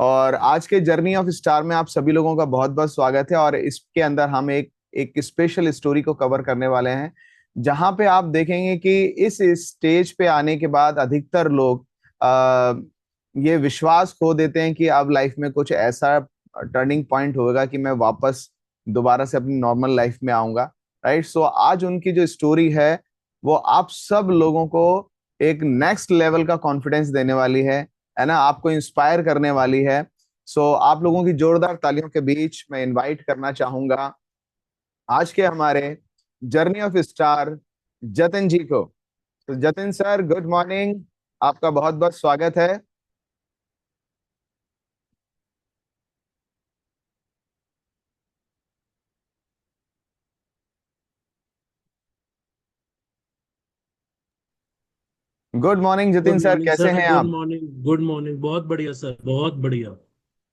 और आज के जर्नी ऑफ स्टार में आप सभी लोगों का बहुत बहुत स्वागत है। और इसके अंदर हम एक एक स्पेशल स्टोरी को कवर करने वाले हैं, जहां पे आप देखेंगे कि इस स्टेज पे आने के बाद अधिकतर लोग ये विश्वास खो देते हैं कि अब लाइफ में कुछ ऐसा टर्निंग पॉइंट होगा कि मैं वापस दोबारा से अपनी नॉर्मल लाइफ में आऊंगा। राइट, सो आज उनकी जो स्टोरी है वो आप सब लोगों को एक नेक्स्ट लेवल का कॉन्फिडेंस देने वाली है ना, आपको इंस्पायर करने वाली है। सो आप लोगों की जोरदार तालियों के बीच मैं इनवाइट करना चाहूंगा आज के हमारे जर्नी ऑफ स्टार जतिन जी को। तो जतिन सर, गुड मॉर्निंग, आपका बहुत बहुत स्वागत है। Good morning Jatin good sir, morning कैसे सर। हैं गुड आप? Morning, good morning. बहुत बढ़िया सर, बहुत बढ़िया।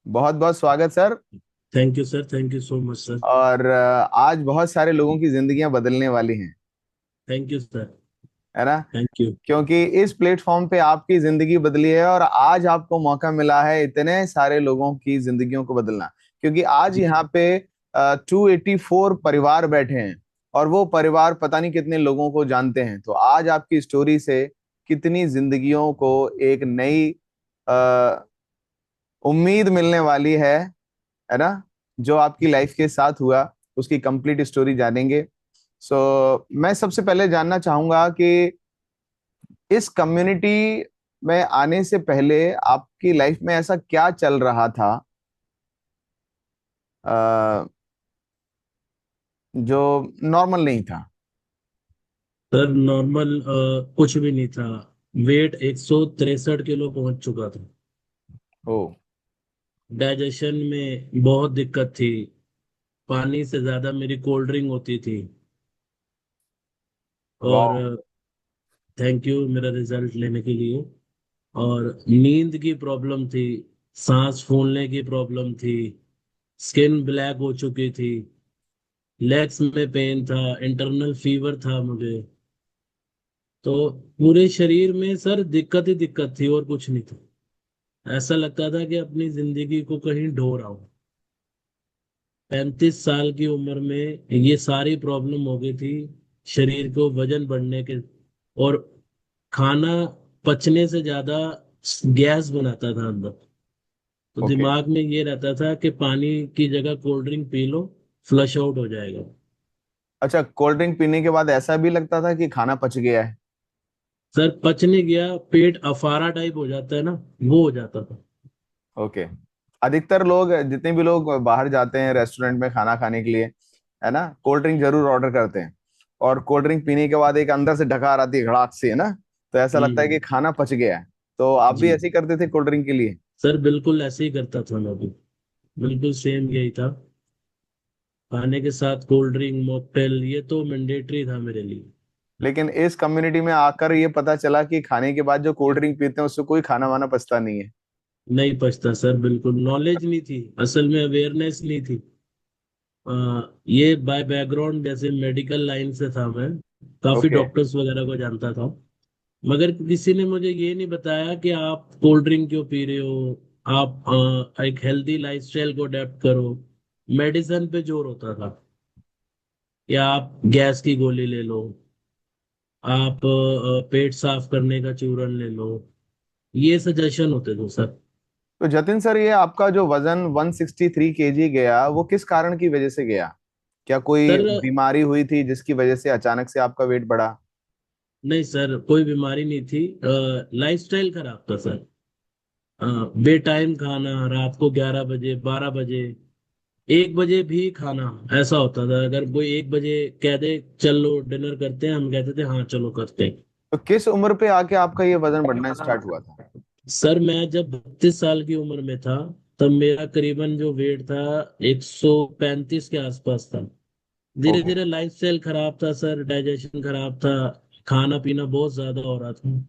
बहुत बहुत स्वागत sir. Thank you sir, thank you so much sir. और आज बहुत सारे लोगों की जिंदगियां बदलने वाली हैं, थैंक यू सर। है ना। Thank you. क्योंकि इस प्लेटफॉर्म पे आपकी जिंदगी बदली है और आज आपको मौका मिला है इतने सारे लोगों की जिंदगियों को बदलना। क्योंकि आज जी यहाँ पे 284 परिवार बैठे हैं और वो परिवार पता नहीं कितने लोगों को जानते हैं। तो आज आपकी स्टोरी से कितनी जिंदगियों को एक नई अ, उम्मीद मिलने वाली है ना। जो आपकी लाइफ के साथ हुआ उसकी कंप्लीट स्टोरी जानेंगे। सो मैं सबसे पहले जानना चाहूंगा कि इस कम्युनिटी में आने से पहले आपकी लाइफ में ऐसा क्या चल रहा था अ, जो नॉर्मल नहीं था? सर, नॉर्मल कुछ भी नहीं था। वेट 163 किलो पहुंच चुका था। ओ। डाइजेशन में बहुत दिक्कत थी। पानी से ज्यादा मेरी कोल्ड ड्रिंक होती थी। और वाह। थैंक यू मेरा रिजल्ट लेने के लिए। और नींद की प्रॉब्लम थी। सांस फूलने की प्रॉब्लम थी। स्किन ब्लैक हो चुकी थी। लेग्स में पेन था। इंटरनल फीवर था मुझे। तो पूरे शरीर में सर दिक्कत ही दिक्कत थी और कुछ नहीं था। ऐसा लगता था कि अपनी जिंदगी को कहीं ढो रहा हूं। 35 साल की उम्र में ये सारी प्रॉब्लम हो गई थी। शरीर को वजन बढ़ने के और खाना पचने से ज्यादा गैस बनाता था अंदर। तो ओके। दिमाग में ये रहता था कि पानी की जगह cold drink P low, flush out हो जाएगा। अच्छा, कोल्ड ड्रिंक पीने के बाद ऐसा भी लगता था कि खाना पच गया है? सर पच नहीं गया, पेट अफारा टाइप हो जाता है ना, वो हो जाता था। ओके। अधिकतर लोग, जितने भी लोग बाहर जाते हैं रेस्टोरेंट में खाना खाने के लिए, है ना, कोल्ड ड्रिंक जरूर ऑर्डर करते हैं। और कोल्ड ड्रिंक पीने के बाद एक अंदर से ढकार आती है, घड़ाक से, है ना। तो ऐसा लगता है कि हम्म। खाना पच गया है। तो आप भी जी ऐसे ही करते थे कोल्ड ड्रिंक के लिए? सर, बिल्कुल ऐसे ही करता था मैं भी। बिल्कुल सेम यही था। खाने के साथ कोल्ड ड्रिंक, मॉकटेल, ये तो मैंडेटरी था मेरे लिए। लेकिन इस कम्युनिटी में आकर ये पता चला कि खाने के बाद जो कोल्ड ड्रिंक पीते हैं उससे कोई खाना वाना पचता नहीं है। नहीं पछता सर, बिल्कुल नॉलेज नहीं थी, असल में अवेयरनेस नहीं थी। ये बाय बैकग्राउंड जैसे मेडिकल लाइन से था मैं। काफी ओके। डॉक्टर्स वगैरह को जानता था। मगर किसी ने मुझे ये नहीं बताया कि आप कोल्ड ड्रिंक क्यों पी रहे हो। आप एक हेल्दी लाइफस्टाइल को अडेप्ट करो। मेडिसिन पे जोर होता था कि आप गैस की गोली ले लो, आप पेट साफ करने का चूरन ले लो। ये सजेशन होते थे सर। तो जतिन सर, ये आपका जो वजन 163 केजी गया वो किस कारण की वजह से गया? क्या कोई सर बीमारी हुई थी जिसकी वजह से अचानक से आपका वेट बढ़ा? नहीं सर, कोई बीमारी नहीं थी। लाइफस्टाइल खराब था सर। बे टाइम खाना, रात को 11 बजे, 12 बजे, 1 बजे भी खाना। ऐसा होता था, अगर कोई 1 बजे कह दे चलो डिनर करते हैं, हम कहते थे हाँ चलो करते हैं। तो किस उम्र पे आके आपका ये वजन बढ़ना स्टार्ट हुआ था? सर मैं जब 32 साल की उम्र में था, तब मेरा करीबन जो वेट था 135 के आसपास था। धीरे ओके। धीरे लाइफस्टाइल खराब था सर, डाइजेशन खराब था। खाना पीना बहुत ज्यादा हो रहा था।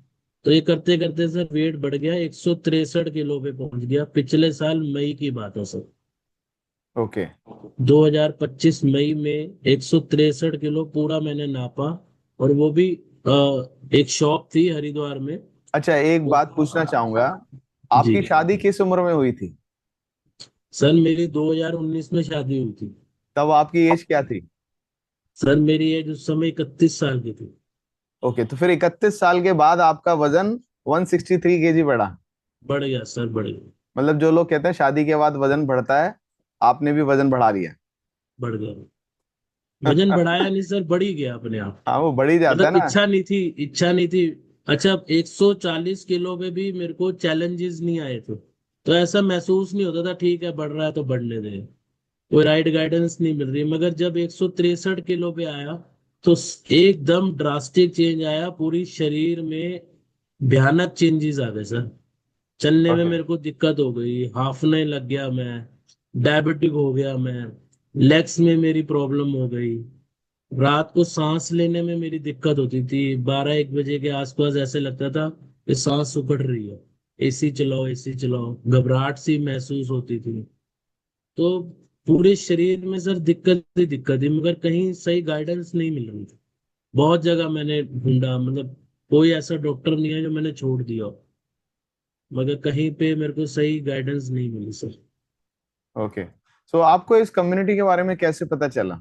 तो ये करते करते सर वेट बढ़ गया, 163 किलो पे पहुंच गया। पिछले साल मई की बात है सर। ओके। 2025 मई में 163 किलो पूरा मैंने नापा। और वो भी एक शॉप थी हरिद्वार में। अच्छा, एक बात पूछना चाहूंगा, जी आपकी शादी किस उम्र में हुई थी? सर मेरी 2019 में शादी हुई थी। तब आपकी एज क्या थी? सर मेरी एज उस समय 31 साल की थी। ओके, तो फिर 31 साल के बाद आपका वजन 163 kg बढ़ा। बढ़ गया सर, बढ़ गया। मतलब जो लोग कहते हैं शादी के बाद वजन बढ़ता है, आपने भी वजन बढ़ा लिया। बढ़ गया। वजन बढ़ाया नहीं सर, बढ़ ही गया अपने आप। हाँ, वो बढ़ ही जाता है मतलब ना। इच्छा नहीं थी, इच्छा नहीं थी। अच्छा, 140 किलो पे भी मेरे को चैलेंजेस नहीं आए थे, तो ऐसा महसूस नहीं होता था ठीक है बढ़ रहा है तो बढ़ने दे। कोई राइट गाइडेंस नहीं मिल रही, मगर जब 163 किलो पे आया तो एकदम ड्रास्टिक चेंज आया पूरी शरीर में। भयानक चेंजेस आ गए सर। चलने में ओके। मेरे को दिक्कत हो गई, हाफने लग गया मैं, डायबिटिक हो गया मैं, लेग्स में मेरी प्रॉब्लम हो गई। रात को सांस लेने में मेरी दिक्कत होती थी, 12-1 बजे के आसपास ऐसे लगता था कि सांस सुखड़ रही है। एसी चलाओ, एसी चलाओ, घबराहट सी महसूस होती थी। तो पूरे शरीर में सर दिक्कत ही दिक्कत थी, मगर कहीं सही गाइडेंस नहीं मिल रही थी। बहुत जगह मैंने ढूंढा, मतलब कोई ऐसा डॉक्टर नहीं है जो मैंने छोड़ दिया हो, मगर कहीं पे मेरे को सही गाइडेंस नहीं मिली सर। ओके, सो आपको इस कम्युनिटी के बारे में कैसे पता चला?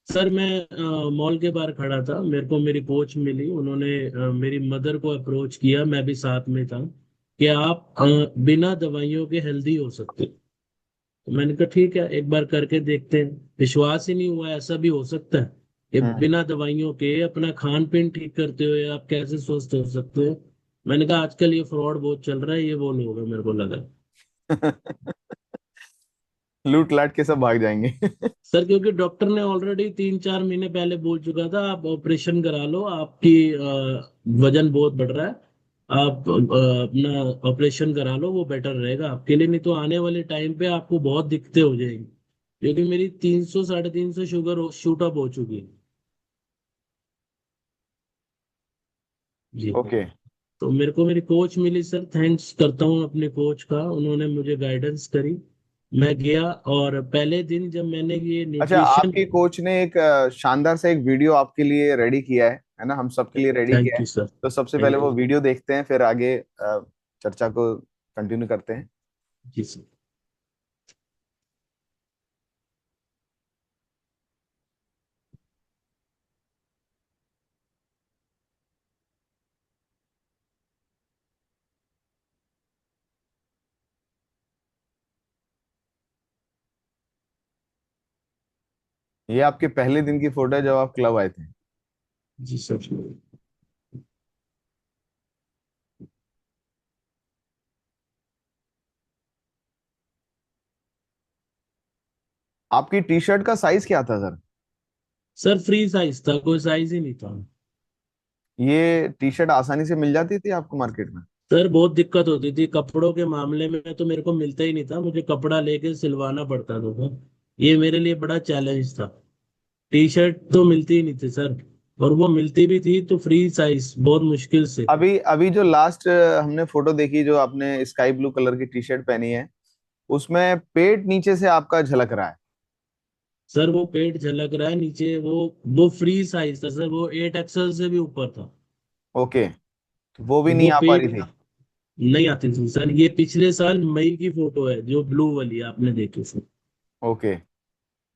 सर मैं मॉल के बाहर खड़ा था, मेरे को मेरी कोच मिली, उन्होंने मेरी मदर को अप्रोच किया, मैं भी साथ में था, कि आप बिना दवाइयों के हेल्दी हो सकते हो। तो मैंने कहा ठीक है, एक बार करके देखते हैं। विश्वास ही नहीं हुआ ऐसा भी हो सकता है कि हम्म। बिना दवाइयों के अपना खान पीन ठीक करते हुए आप कैसे स्वस्थ हो सकते हो। मैंने कहा आजकल ये फ्रॉड बहुत चल रहा है, ये वो लोग होगा, मेरे को लगा। लूट लाट के सब भाग जाएंगे। सर क्योंकि डॉक्टर ने ऑलरेडी 3-4 महीने पहले बोल चुका था आप ऑपरेशन करा लो, आपकी वजन बहुत बढ़ रहा है, आप अपना ऑपरेशन करा लो, वो बेटर रहेगा आपके लिए, नहीं तो आने वाले टाइम पे आपको बहुत दिक्कतें हो जाएंगी। क्योंकि मेरी 300 350 शुगर शूट अप हो चुकी है। जी। ओके। तो मेरे को मेरी कोच मिली सर, थैंक्स करता हूँ अपने कोच का, उन्होंने मुझे गाइडेंस करी। मैं गया और पहले दिन जब मैंने ये अच्छा, न्यूट्रिशन। आपकी कोच ने एक शानदार सा एक वीडियो आपके लिए रेडी किया है ना? हम सबके लिए रेडी किया थैंक है। You sir. तो सबसे पहले थैंक वो यू। वीडियो देखते हैं, फिर आगे चर्चा को कंटिन्यू करते हैं। जी सर। ये आपके पहले दिन की फोटो है जब आप क्लब आए थे। जी सर। आपकी टी शर्ट का साइज क्या था सर? सर फ्री साइज था, कोई साइज ही नहीं था। ये टी शर्ट आसानी से मिल जाती थी आपको मार्केट में? सर बहुत दिक्कत होती थी कपड़ों के मामले में, तो मेरे को मिलता ही नहीं था, मुझे कपड़ा लेके सिलवाना पड़ता था। ये मेरे लिए बड़ा चैलेंज था। टी शर्ट तो मिलती ही नहीं थी सर, और वो मिलती भी थी तो फ्री साइज बहुत मुश्किल से। अभी अभी जो लास्ट हमने फोटो देखी, जो आपने स्काई ब्लू कलर की टी शर्ट पहनी है, उसमें पेट नीचे से आपका झलक रहा है। सर वो पेट झलक रहा है नीचे, वो फ्री साइज था सर, वो 8 XL से भी ऊपर था। ओके, तो वो भी तो नहीं वो आ पा पेट रही थी। नहीं आती थी सर। ये पिछले साल मई की फोटो है, जो ब्लू वाली आपने देखी सर। ओके।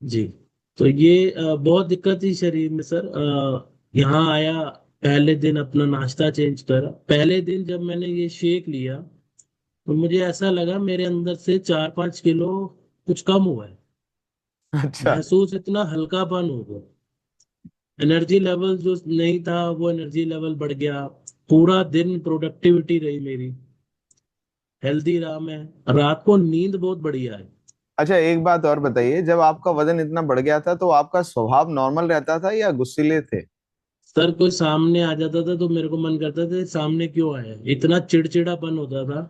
जी। तो ये बहुत दिक्कत थी शरीर में सर। यहाँ आया, पहले दिन अपना नाश्ता चेंज करा, पहले दिन जब मैंने ये शेक लिया तो मुझे ऐसा लगा मेरे अंदर से 4-5 किलो कुछ कम हुआ है। अच्छा। महसूस इतना हल्कापन हो गया, एनर्जी लेवल जो नहीं था वो एनर्जी लेवल बढ़ गया। पूरा दिन प्रोडक्टिविटी रही मेरी, हेल्दी रहा मैं। रात को नींद बहुत बढ़िया है। अच्छा, एक बात और बताइए, जब आपका वजन इतना बढ़ गया था तो आपका स्वभाव नॉर्मल रहता था या गुस्सैले थे? सर कोई सामने आ जाता था तो मेरे को मन करता था सामने क्यों आया, इतना चिड़चिड़ापन होता था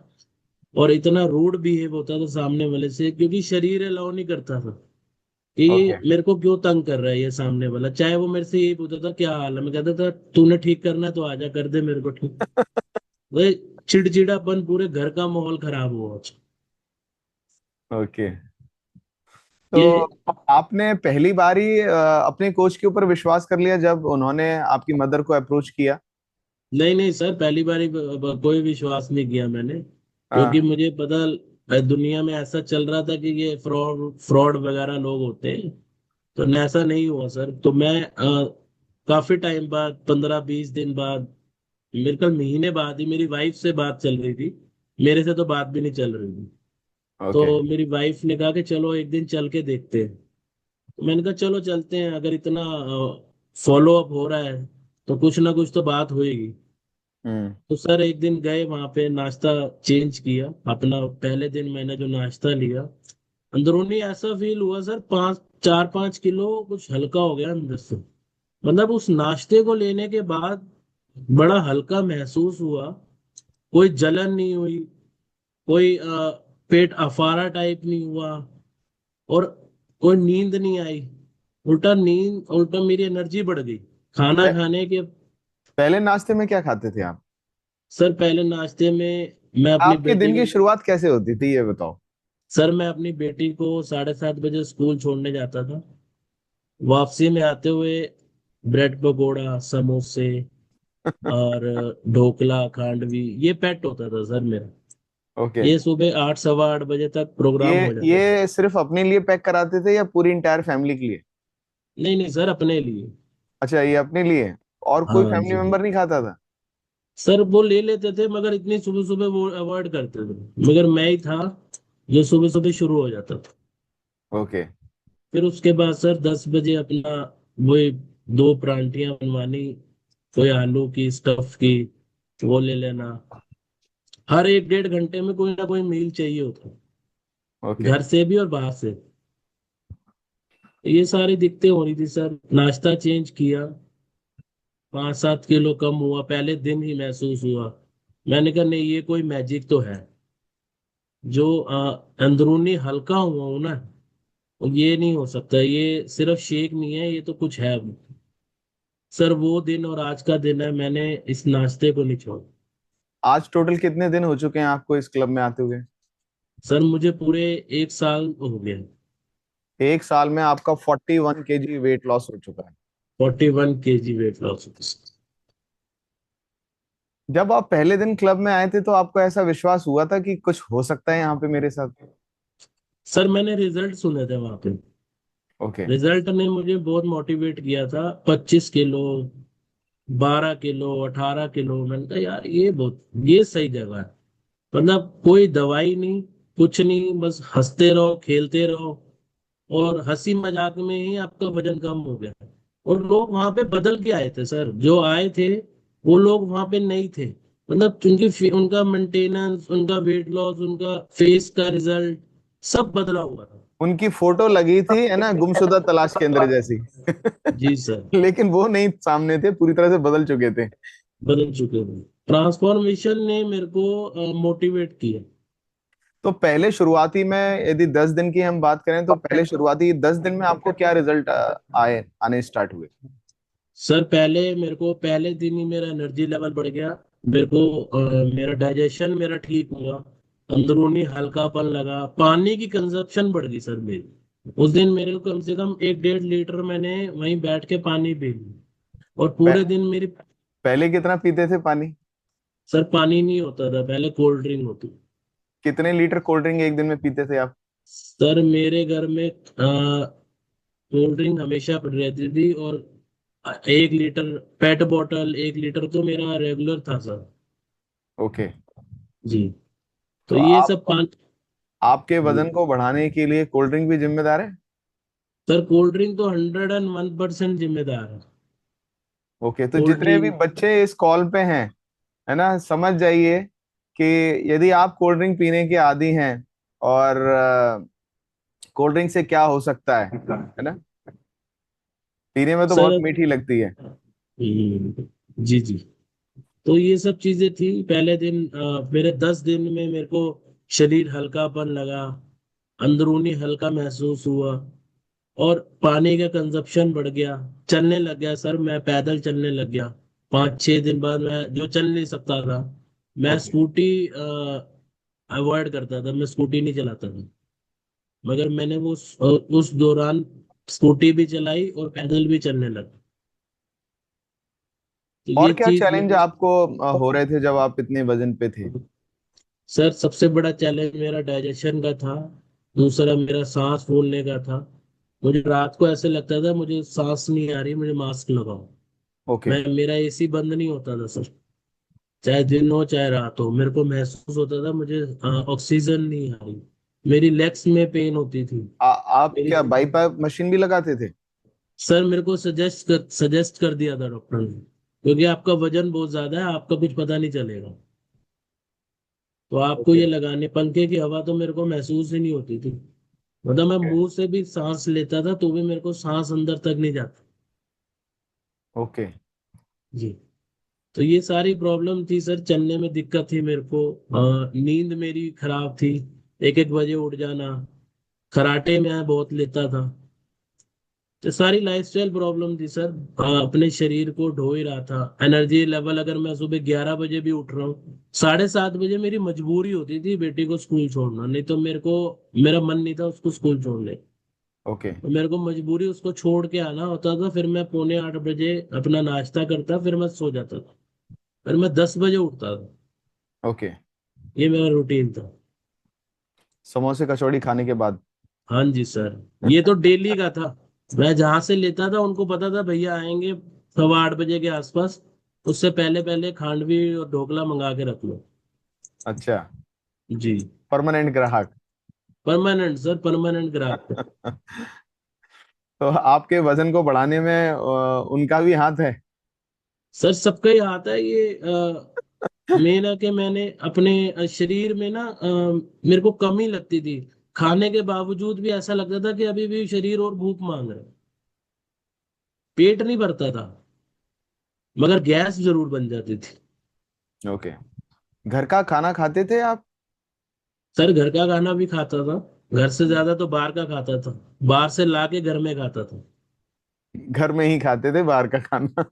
और इतना रूड बिहेव होता था सामने वाले से, क्योंकि शरीर अलाउ नहीं करता था कि ओके। ये मेरे को क्यों तंग कर रहा है ये सामने वाला। चाहे वो मेरे से यही पूछता था क्या हाल है, मैं कहता था तूने ठीक करना है तो आजा कर दे मेरे को ठीक। वही चिड़चिड़ापन, पूरे घर का माहौल खराब हुआ। ओके, ये तो आपने पहली बार ही अपने कोच के ऊपर विश्वास कर लिया जब उन्होंने आपकी मदर को अप्रोच किया? नहीं नहीं सर, पहली बार ही कोई विश्वास नहीं किया मैंने, क्योंकि हाँ। मुझे पता दुनिया में ऐसा चल रहा था कि ये फ्रॉड फ्रॉड वगैरह लोग होते हैं, तो ऐसा नहीं हुआ सर। तो मैं काफी टाइम बाद, 15-20 दिन बाद, मेरे कल महीने बाद ही मेरी वाइफ से बात चल रही थी। मेरे से तो बात भी नहीं चल रही थी। ओके। तो मेरी वाइफ ने कहा कि चलो एक दिन चल के देखते हैं। तो मैंने कहा चलो चलते हैं, अगर इतना फॉलो अप हो रहा है तो कुछ ना कुछ तो बात होएगी। हम्म। तो सर एक दिन गए वहां पे, नाश्ता चेंज किया अपना। पहले दिन मैंने जो नाश्ता लिया, अंदरूनी ऐसा फील हुआ सर, 4-5 किलो कुछ हल्का हो गया अंदर से। मतलब उस नाश्ते को लेने के बाद बड़ा हल्का महसूस हुआ। कोई जलन नहीं हुई, कोई पेट अफारा टाइप नहीं हुआ, और कोई नींद नहीं आई। उल्टा मेरी एनर्जी बढ़ गई खाना पह- खाने के। पहले नाश्ते में क्या खाते थे आप? सर पहले नाश्ते में मैं अपनी आपके बेटी दिन की को शुरुआत कैसे होती थी, ये बताओ। सर मैं अपनी बेटी को 7:30 बजे स्कूल छोड़ने जाता था। वापसी में आते हुए ब्रेड पकौड़ा, समोसे और ढोकला, खांडवी, ये पेट होता था सर मेरा। ओके। ये सुबह 8, 8:15 बजे तक प्रोग्राम ये हो जाता था। ये सिर्फ अपने लिए पैक कराते थे या पूरी इंटायर फैमिली के लिए? नहीं नहीं सर, अपने लिए। अच्छा, ये अपने लिए। और कोई हाँ फैमिली जी। मेंबर नहीं खाता था? सर वो ले लेते थे, मगर इतनी सुबह सुबह वो अवॉइड करते थे। मगर मैं ही था जो सुबह सुबह शुरू हो जाता था। ओके। फिर उसके बाद सर 10 बजे अपना वही दो परांठियां बनवानी, कोई आलू की स्टफ की, वो ले लेना। हर 1-1.5 घंटे में कोई ना कोई मील चाहिए होता, ओके। घर से भी और बाहर से। ये सारी दिक्कतें हो रही थी सर। नाश्ता चेंज किया, 5-7 किलो कम हुआ, पहले दिन ही महसूस हुआ। मैंने कहा नहीं, ये कोई मैजिक तो है। जो अंदरूनी हल्का हुआ हूं ना, ये नहीं हो सकता, ये सिर्फ शेक नहीं है, ये तो कुछ है। सर वो दिन और आज का दिन है, मैंने इस नाश्ते को नहीं छोड़ा। आज टोटल कितने दिन हो चुके हैं आपको इस क्लब में आते हुए? सर मुझे पूरे 1 साल हो गया। 1 साल में आपका 41 kg वेट लॉस हो चुका है। 41 kg वेट लॉस। जब आप पहले दिन क्लब में आए थे तो आपको ऐसा विश्वास हुआ था कि कुछ हो सकता है यहाँ पे मेरे साथ? सर मैंने रिजल्ट सुने थे वहां पे। ओके। रिजल्ट ने मुझे बहुत मोटिवेट किया था। 25 किलो, 12 किलो, 18 किलो, मैंने कहा यार ये सही जगह है। मतलब कोई दवाई नहीं, कुछ नहीं, बस हंसते रहो, खेलते रहो, और हंसी मजाक में ही आपका वजन कम हो गया। और लोग वहां पे बदल के आए थे सर, जो आए थे वो लोग वहां पे नहीं थे। मतलब उनका मेंटेनेंस, उनका वेट लॉस, उनका फेस का रिजल्ट सब बदला हुआ था। उनकी फोटो लगी थी, है ना, गुमशुदा तलाश केंद्र जैसी। जी सर। लेकिन वो नहीं सामने थे, पूरी तरह से बदल चुके थे। बदल चुके थे। ट्रांसफॉर्मेशन ने मेरे को मोटिवेट किया। तो पहले शुरुआती में, यदि 10 दिन की हम बात करें, तो पहले शुरुआती 10 दिन में आपको क्या रिजल्ट आए, आने स्टार्ट हुए? सर पहले मेरे को पहले दिन ही मेरा एनर्जी लेवल बढ़ गया। मेरे को मेरा डाइजेशन मेरा ठीक हुआ, अंदरूनी हल्कापन लगा, पानी की कंजप्शन बढ़ गई सर मेरी। उस दिन मेरे को कम से कम 1-1.5 लीटर मैंने वहीं बैठ के पानी पी लिया। और पूरे पह, दिन मेरी। पहले कितना पीते थे पानी? सर पानी नहीं होता था पहले, कोल्ड ड्रिंक होती। कितने लीटर कोल्ड ड्रिंक एक दिन में पीते थे आप? सर मेरे घर में कोल्ड ड्रिंक हमेशा पड़ी रहती थी, और 1 लीटर पेट बॉटल, 1 लीटर तो मेरा रेगुलर था सर। ओके। जी। तो तो ये आप, सब पान। आपके जी। वजन को बढ़ाने के लिए कोल्ड ड्रिंक भी जिम्मेदार है? सर कोल्ड ड्रिंक तो 101% जिम्मेदार है। ओके। तो कोल्ड जितने भी ड्रिंक। बच्चे इस कॉल पे हैं, है ना, समझ जाइए कि यदि आप कोल्ड ड्रिंक पीने के आदी हैं, और कोल्ड ड्रिंक से क्या हो सकता है ना, पीने में तो बहुत सर मीठी लगती है। जी जी। तो ये सब चीजें थी पहले दिन। मेरे 10 दिन में मेरे को शरीर हल्कापन लगा, अंदरूनी हल्का महसूस हुआ, और पानी का कंजप्शन बढ़ गया। चलने लग गया सर, मैं पैदल चलने लग गया। 5-6 दिन बाद मैं जो चल नहीं सकता था, मैं ओके। स्कूटी अवॉइड करता था, मैं स्कूटी नहीं चलाता था। मगर मैंने वो उस दौरान स्कूटी भी चलाई और पैदल भी चलने लगा। तो और ये क्या चीज चैलेंज मेरे। आपको हो रहे थे जब आप इतने वजन पे थे? सर सबसे बड़ा चैलेंज मेरा डाइजेशन का था। दूसरा मेरा सांस फूलने का था। मुझे रात को ऐसे लगता था मुझे सांस नहीं आ रही, मुझे मास्क लगाओ। ओके। मैं मेरा एसी बंद नहीं होता था सर। चाहे दिन हो चाहे रात हो, मेरे को महसूस होता था मुझे ऑक्सीजन नहीं आ रही। मेरी लेग्स में पेन होती थी। आप मेरी क्या बाईपास मशीन भी लगाते थे? सर मेरे को सजेस्ट कर दिया था डॉक्टर ने, क्योंकि आपका वजन बहुत ज्यादा है, आपका कुछ पता नहीं चलेगा। तो आपको ओके। ये लगाने, पंखे की हवा तो मेरे को महसूस ही नहीं होती थी। मतलब मैं ओके। मुंह से भी सांस लेता था तो भी मेरे को सांस अंदर तक नहीं जाती। ओके। जी। तो ये सारी प्रॉब्लम थी सर, चलने में दिक्कत थी मेरे को। नींद मेरी खराब थी। एक एक बजे उठ जाना। खराटे में बहुत लेता था। तो सारी लाइफस्टाइल प्रॉब्लम थी सर। अपने शरीर को ढो ही रहा था। एनर्जी लेवल, अगर मैं सुबह 11 बजे भी उठ रहा हूँ, 7:30 बजे मेरी मजबूरी होती थी बेटी को स्कूल छोड़ना, नहीं तो मेरा मन नहीं था उसको स्कूल छोड़ने। ओके। तो मेरे को मजबूरी उसको छोड़ के आना होता था, फिर मैं 7:45 अपना नाश्ता करता, फिर मैं सो जाता था। फिर मैं 10 बजे उठता था। ओके। ये मेरा रूटीन था। समोसे कचौड़ी खाने के बाद? हाँ जी सर। ये तो डेली का था। मैं जहां से लेता था उनको पता था भैया आएंगे 8:15 बजे के आसपास। उससे पहले पहले खांडवी और ढोकला मंगा के रख लो। अच्छा। जी। परमानेंट ग्राहक। परमानेंट सर, परमानेंट ग्राहक। तो आपके वजन को बढ़ाने में उनका भी हाथ है? सर सबका ही आता है ये। मेन है कि मैंने अपने शरीर में ना मेरे को कमी लगती थी। खाने के बावजूद भी ऐसा लगता था कि अभी भी शरीर और भूख मांग रहा है। पेट नहीं भरता था, मगर गैस जरूर बन जाती थी। ओके। घर का खाना खाते थे आप? सर घर का खाना भी खाता था। घर से ज्यादा तो बाहर का खाता था। बाहर से ला के घर में खाता था। घर में ही खाते थे बाहर का खाना?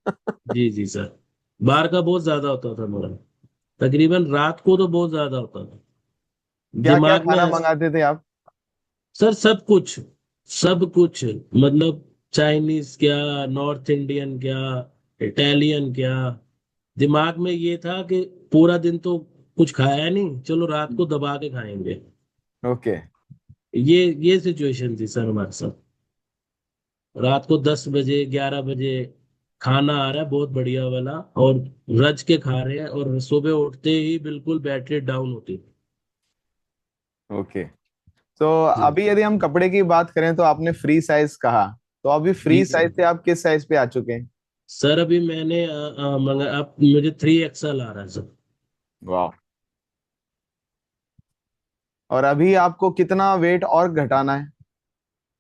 जी जी सर। बाहर का बहुत ज्यादा होता था मेरा। तकरीबन रात को तो बहुत ज्यादा होता था। क्या क्या दिमाग में खाना मंगाते थे आप? सर सब कुछ, सब कुछ मतलब चाइनीज क्या, नॉर्थ इंडियन क्या, इटालियन क्या। दिमाग में ये था कि पूरा दिन तो कुछ खाया नहीं, चलो रात को दबा के खाएंगे। ओके। ये सिचुएशन थी सर हमारे साथ। रात को 10 बजे 11 बजे खाना आ रहा है बहुत बढ़िया वाला, और रज के खा रहे हैं, और सुबह उठते ही बिल्कुल बैटरी डाउन होती। ओके। तो जी। अभी यदि हम कपड़े की बात करें तो आपने फ्री साइज कहा, तो अभी जी फ्री सर। साइज से आप किस साइज पे आ चुके हैं? सर अभी मैंने मंगा, अब मुझे 3 XL आ रहा है सर। वाह। और अभी आपको कितना वेट और घटाना है?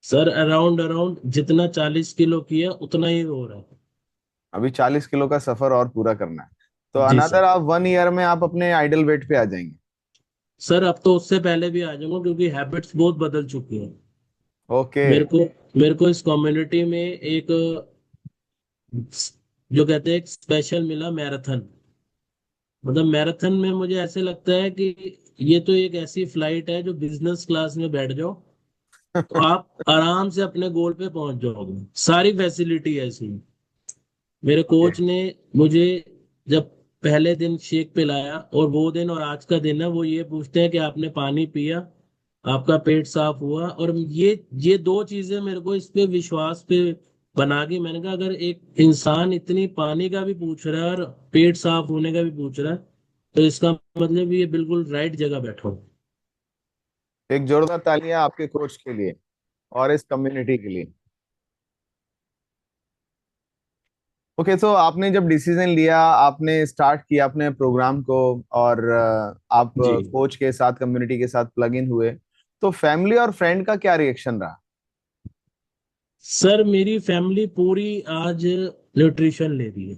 सर अराउंड अराउंड जितना 40 किलो किया उतना ही हो रहा है। अभी 40 किलो का सफर और पूरा करना है। तो जी अनदर सर। आप 1 ईयर में आप अपने आइडल वेट पे आ जाएंगे। सर अब तो उससे पहले भी आ जाऊंगा, क्योंकि हैबिट्स बहुत बदल चुकी हैं। ओके। मेरे को मेरे को इस कम्युनिटी में एक, जो कहते हैं, एक स्पेशल मिला मैराथन। मतलब मैराथन में मुझे ऐसे लगता है कि ये तो एक ऐसी फ्लाइट है जो बिजनेस क्लास में बैठ जाओ तो आप आराम से अपने गोल पे पहुंच जाओगे। सारी फैसिलिटी है इसमें। मेरे ओके। कोच ने मुझे जब पहले दिन शेक पिलाया, और वो दिन और आज का दिन है, वो ये पूछते हैं कि आपने पानी पिया, आपका पेट साफ हुआ। और ये दो चीजें मेरे को इस पे विश्वास पे बना के, मैंने कहा अगर एक इंसान इतनी पानी का भी पूछ रहा है और पेट साफ होने का भी पूछ रहा है, तो इसका मतलब ये बिल्कुल राइट जगह बैठा हूँ। एक जोरदार तालियां आपके कोच के लिए और इस कम्युनिटी के लिए। ओके, तो आपने जब डिसीजन लिया, आपने स्टार्ट किया अपने प्रोग्राम को, और आप जी। कोच के साथ कम्युनिटी के साथ प्लग इन हुए, तो फैमिली और फ्रेंड का क्या रिएक्शन रहा? सर मेरी फैमिली पूरी आज न्यूट्रिशन ले रही है,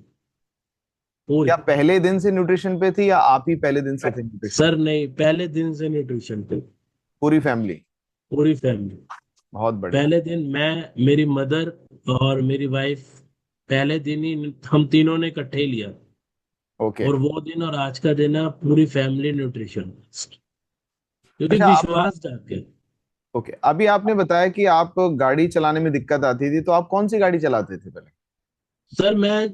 पूरी। क्या पहले दिन से न्यूट्रिशन पे थी या आप ही पहले दिन से थे न्यूट्रिशन पे? सर नहीं, पहले दिन से न्यूट्रिशन पे। पूरी फैमिली? पूरी फैमिली। बहुत बढ़िया। पहले दिन मैं, मेरी मदर और मेरी वाइफ, पहले दिन ही हम तीनों ने इकट्ठे ही लिया। ओके। और वो दिन और आज का दिन है पूरी फैमिली न्यूट्रिशन, क्योंकि अच्छा आप, विश्वास जाग। ओके, अभी आपने बताया कि आप गाड़ी चलाने में दिक्कत आती थी, तो आप कौन सी गाड़ी चलाते थे पहले? सर मैं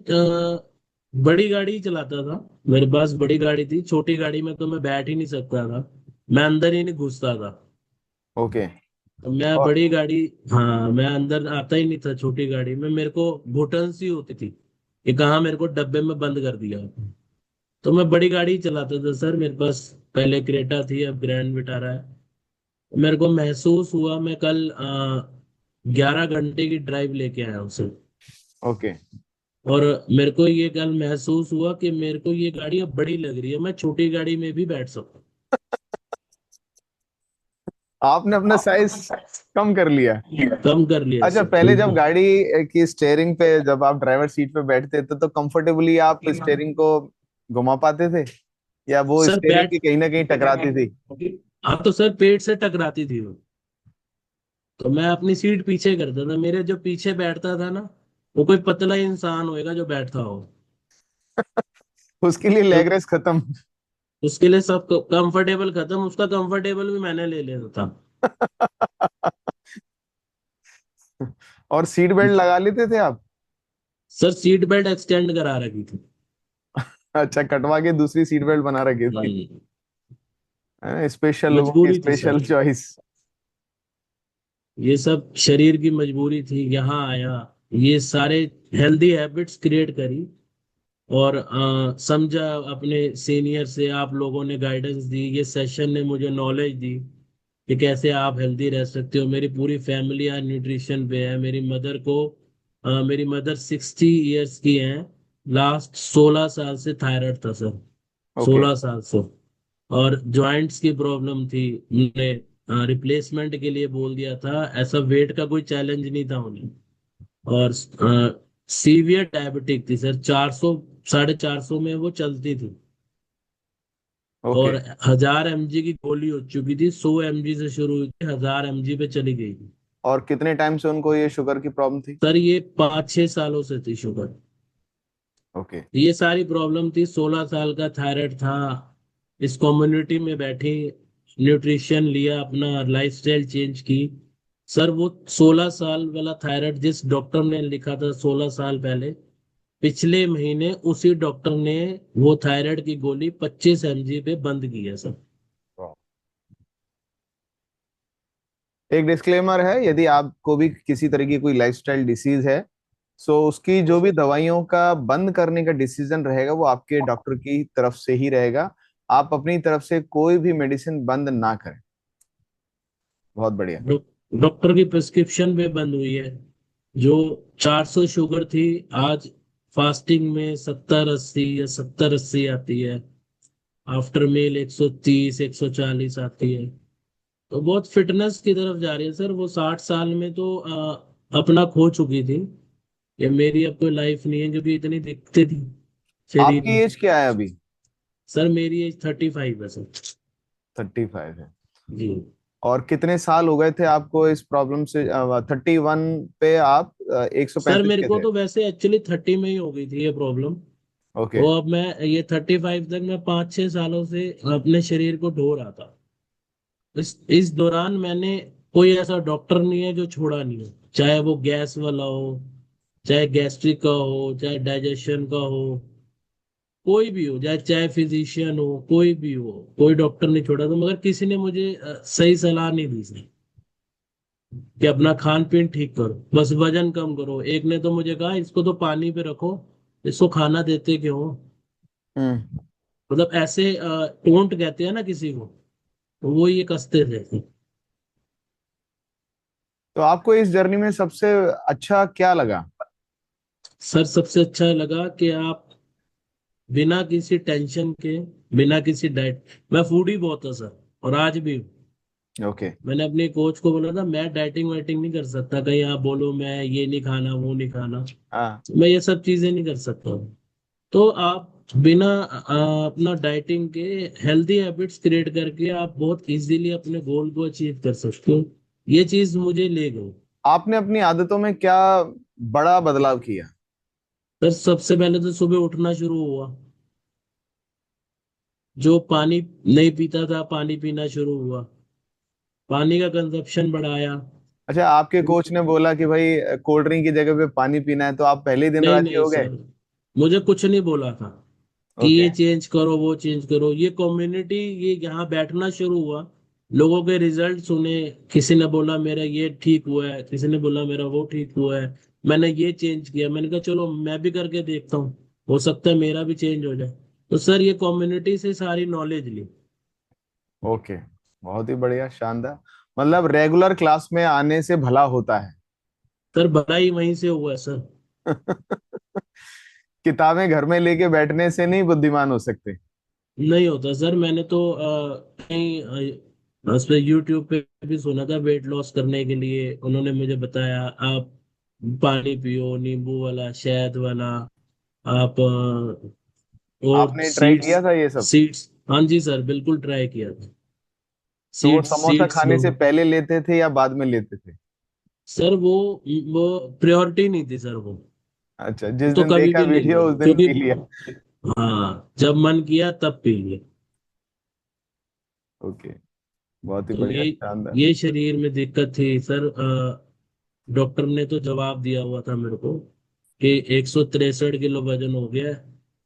बड़ी गाड़ी ही चलाता था। मेरे पास बड़ी गाड़ी थी, छोटी गाड़ी में तो मैं बैठ ही नहीं सकता था, मैं अंदर ही नहीं घुसता था। ओके। तो मैं और बड़ी गाड़ी, हाँ मैं अंदर आता ही नहीं था छोटी गाड़ी में, मेरे को घुटन सी होती थी कि कहाँ मेरे को डब्बे में बंद कर दिया। तो मैं बड़ी गाड़ी ही चलाता था सर। मेरे पास पहले क्रेटा थी, अब ग्रैंड विटारा है। मेरे को महसूस हुआ, मैं कल 11 घंटे की ड्राइव लेके आया हूँ सर। ओके, और मेरे को ये कल महसूस हुआ कि मेरे को ये गाड़ी अब बड़ी लग रही है, मैं छोटी गाड़ी में भी बैठ सकता आपने अपना साइज कम कर लिया। हूँ। कम कर लिया अच्छा, सर, पहले जब बिल्कुल। गाड़ी की स्टेयरिंग पे, जब आप ड्राइवर सीट पे बैठते थे तो कंफर्टेबली आप स्टेयरिंग को घुमा पाते थे, या वो सर स्टेयरिंग बैठ, की कहीं ना कहीं टकराती थी? हाँ तो सर पेट से टकराती थी वो। तो मैं अपनी सीट पीछे करता था, मेरे जो पीछे बैठता था ना, वो कोई पतला इंसान होएगा जो बैठता हो। उसके लिए तो लेग रेस खत्म। उसके लिए सब कंफर्टेबल खत्म, उसका कंफर्टेबल भी मैंने ले लेता था। और सीट बेल्ट लगा लेते थे आप? सर सीट बेल्ट एक्सटेंड करा रखी थी। अच्छा, कटवा के दूसरी सीट बेल्ट बना रखी थी। हम्म, स्पेशल लोगों की मजबूरी थी स्पेशल सर। चॉइस। ये सब शरीर की मजबूरी थी, यहाँ आया, ये सारे हेल्दी हैबिट्स क्रिएट करी। और समझा अपने सीनियर से, आप लोगों ने गाइडेंस दी, ये सेशन ने मुझे नॉलेज दी कि कैसे आप हेल्दी रह सकते हो। मेरी पूरी फैमिली आज न्यूट्रिशन पे है। मेरी मदर 60 इयर्स की हैं। लास्ट 16 साल से थायराइड था सर, ओके। 16 साल से। और जॉइंट्स की प्रॉब्लम थी, उन्होंने रिप्लेसमेंट के लिए बोल दिया था, ऐसा वेट का कोई चैलेंज नहीं था उन्हें। और सीवियर डायबिटिक थी सर, 400 450 में वो चलती थी। ओके। और 1000 mg की गोली हो चुकी थी, 100 mg से शुरू हुई थी, 1000 mg पे चली गई थी। और कितने टाइम से उनको ये शुगर की प्रॉब्लम थी? सर ये 5-6 सालों से थी शुगर। ओके। ये सारी प्रॉब्लम थी, 16 साल का थायराइड था। इस कम्युनिटी में बैठी, न्यूट्रिशन लिया, अपना लाइफस्टाइल चेंज की। सर वो 16 साल वाला थायराइड जिस डॉक्टर ने लिखा था 16 साल पहले, पिछले महीने उसी डॉक्टर ने वो थायराइड की गोली 25 mg पे बंद की है सर। एक डिस्क्लेमर है, यदि आपको भी किसी तरह की कोई लाइफस्टाइल डिसीज है, सो उसकी जो भी दवाइयों का बंद करने का डिसीजन रहेगा वो आपके डॉक्टर की तरफ से ही रहेगा। आप अपनी तरफ से कोई भी मेडिसिन बंद ना करें। बहुत बढ़िया। डॉक्टर की प्रिस्क्रिप्शन पे बंद हुई है। जो 400 शुगर थी, आज फास्टिंग में 70-80 या 70-80 आती है। आफ्टर मील 130 140 आती है। तो बहुत फिटनेस की तरफ जा रही है सर। वो 60 साल में तो अपना खो चुकी थी। ये मेरी अब कोई लाइफ नहीं है, क्योंकि इतनी दिक्कतें थी शरीर आपकी में। एज क्या है अभी? सर मेरी एज 35 है सर। 35 है। जी। और कितने साल हो गए थे आपको इस प्रॉब्लम से? 31 पे आप एक सौ सर पैंतीस मेरे के को थे? तो वैसे एक्चुअली 30 में ही हो गई थी ये प्रॉब्लम। ओके। तो अब मैं ये 35 तक मैं 5-6 सालों से अपने शरीर को ढो रहा था। इस दौरान मैंने, कोई ऐसा डॉक्टर नहीं है जो छोड़ा नहीं है, चाहे वो गैस वाला हो, चाहे गैस्ट्रिक का हो, चाहे डाइजेशन का हो, कोई भी हो, चाहे चाहे फिजिशियन हो, कोई भी हो, कोई डॉक्टर नहीं छोड़ा। तो मगर किसी ने मुझे सही सलाह नहीं दी सर, कि अपना खान पीन ठीक करो, बस वजन कम करो। एक ने तो मुझे कहा इसको तो पानी पे रखो, इसको खाना देते क्यों हो? हम्म। मतलब ऐसे टोंट कहते हैं ना किसी को, तो वो ये कसते थे। तो आपको इस जर्नी में सबसे अच्छा क्या लगा? सर सबसे अच्छा लगा कि आप बिना किसी टेंशन के, बिना किसी डाइट, मैं फूडी बहुत था सर, और आज भी हूँ। ओके। मैंने अपने कोच को बोला था मैं डाइटिंग वाइटिंग नहीं कर सकता, कहीं आप बोलो मैं ये नहीं खाना वो नहीं खाना, हाँ। मैं ये सब चीजें नहीं कर सकता। तो आप बिना अपना डाइटिंग के हेल्दी हैबिट्स क्रिएट करके आप बहुत इजीली अपने गोल को अचीव कर सकते हो। ये चीज मुझे ले गई। आपने अपनी आदतों में क्या बड़ा बदलाव किया? सर सबसे पहले तो सुबह उठना शुरू हुआ, जो पानी नहीं पीता था पानी पीना शुरू हुआ, पानी का कंजप्शन बढ़ाया। अच्छा, आपके कोच ने बोला कि भाई कोल्ड ड्रिंक की जगह पे पानी पीना है, तो आप पहले ही दिन नहीं राजी नहीं हो गए? सर, मुझे कुछ नहीं बोला था कि ओके। ये चेंज करो वो चेंज करो। ये कम्युनिटी, ये यहाँ बैठना शुरू हुआ, लोगों के रिजल्ट सुने, किसी ने बोला मेरा ये ठीक हुआ है, किसी ने बोला मेरा वो ठीक हुआ है, मैंने ये चेंज किया, मैंने कहा चलो मैं भी करके देखता हूँ, हो सकता है मेरा भी चेंज हो जाए। तो सर ये कम्युनिटी से सारी नॉलेज ली। ओके, बहुत ही बढ़िया, शानदार। मतलब रेगुलर क्लास में आने से भला होता है। सर भला ही वहीं से हुआ है सर। किताबें घर में लेके बैठने से नहीं बुद्धिमान हो सकते। नहीं होता सर, मैंने तो कहीं उस पे यूट्यूब पे भी सुना था, वेट लॉस करने के लिए उन्होंने मुझे बताया आप पानी पियो नींबू वाला शहद वाला, आप और आपने ट्राई सीड्स, किया था ये सब? सीड्स, हाँ जी सर बिल्कुल ट्राई किया था। तो वो सीड्स समोसा सीड्स खाने लो। से पहले लेते थे या बाद में लेते थे? सर वो प्रायोरिटी नहीं थी सर, वो अच्छा, जिस तो दिन कभी देखा भी ले लो वीडियो उस दिन क्योंकि पी लिया। हाँ जब मन किया तब पी लिया। ओके, बहुत ही तो बढ़िया, ये शानदार। ये शरीर में दिक्कत थी सर। डॉक्टर ने तो जवाब दिया हुआ था मेरे को कि 163 किलो वजन हो गया है,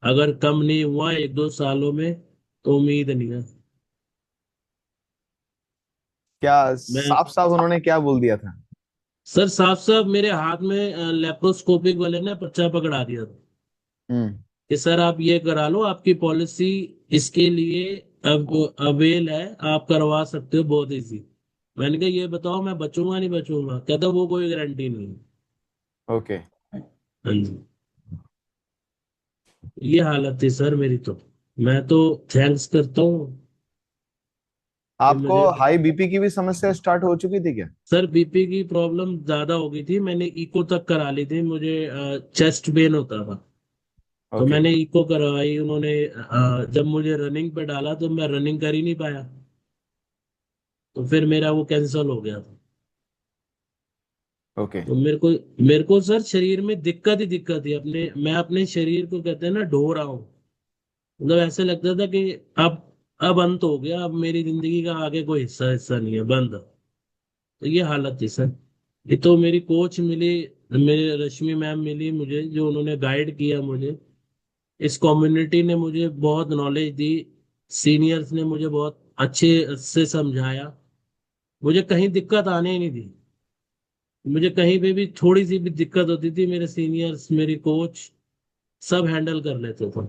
अगर कम नहीं हुआ 1-2 सालों में तो उम्मीद नहीं है। क्या मैं साफ साफ उन्होंने क्या बोल दिया था? सर साफ साफ मेरे हाथ में लेप्रोस्कोपिक वाले ने पर्चा पकड़ा दिया था हम्म। कि सर आप ये करा लो, आपकी पॉलिसी इसके लिए अब अवेल है, आप करवा सकते हो बहुत इजी। मैंने कहा ये बताओ मैं बचूंगा नहीं बचूंगा, कहता वो कोई गारंटी नहीं है। ओके। हाँ जी, ये हालत थी सर मेरी तो। मैं तो थैंक्स करता हूँ कि आपको मुझे। हाई बीपी की भी समस्या स्टार्ट हो चुकी थी क्या? सर बीपी की प्रॉब्लम ज्यादा हो गई थी, मैंने इको तक करा ली थी, मुझे चेस्ट पेन होता था। तो ओके। मैंने इको करवाई उन्होंने, जब मुझे रनिंग पे डाला तो मैं रनिंग कर ही नहीं पाया, तो फिर मेरा वो कैंसिल हो गया था। ओके। तो मेरे को सर शरीर में दिक्कत ही दिक्कत थी, मैं अपने शरीर को कहते हैं ना ढो रहा हूँ। मतलब ऐसे लगता था कि अब अब अंत हो गया, अब मेरी जिंदगी का आगे कोई हिस्सा हिस्सा नहीं है, बंद। तो ये हालत थी सर। ये तो मेरी कोच मिली, मेरे रश्मि मैम मिली मुझे, जो उन्होंने गाइड किया मुझे, इस कम्युनिटी ने मुझे बहुत नॉलेज दी, सीनियर्स ने मुझे बहुत अच्छे से समझाया, मुझे कहीं दिक्कत आने ही नहीं दी। मुझे कहीं पे भी थोड़ी सी भी दिक्कत होती थी, मेरे सीनियर्स मेरी कोच सब हैंडल कर लेते थे।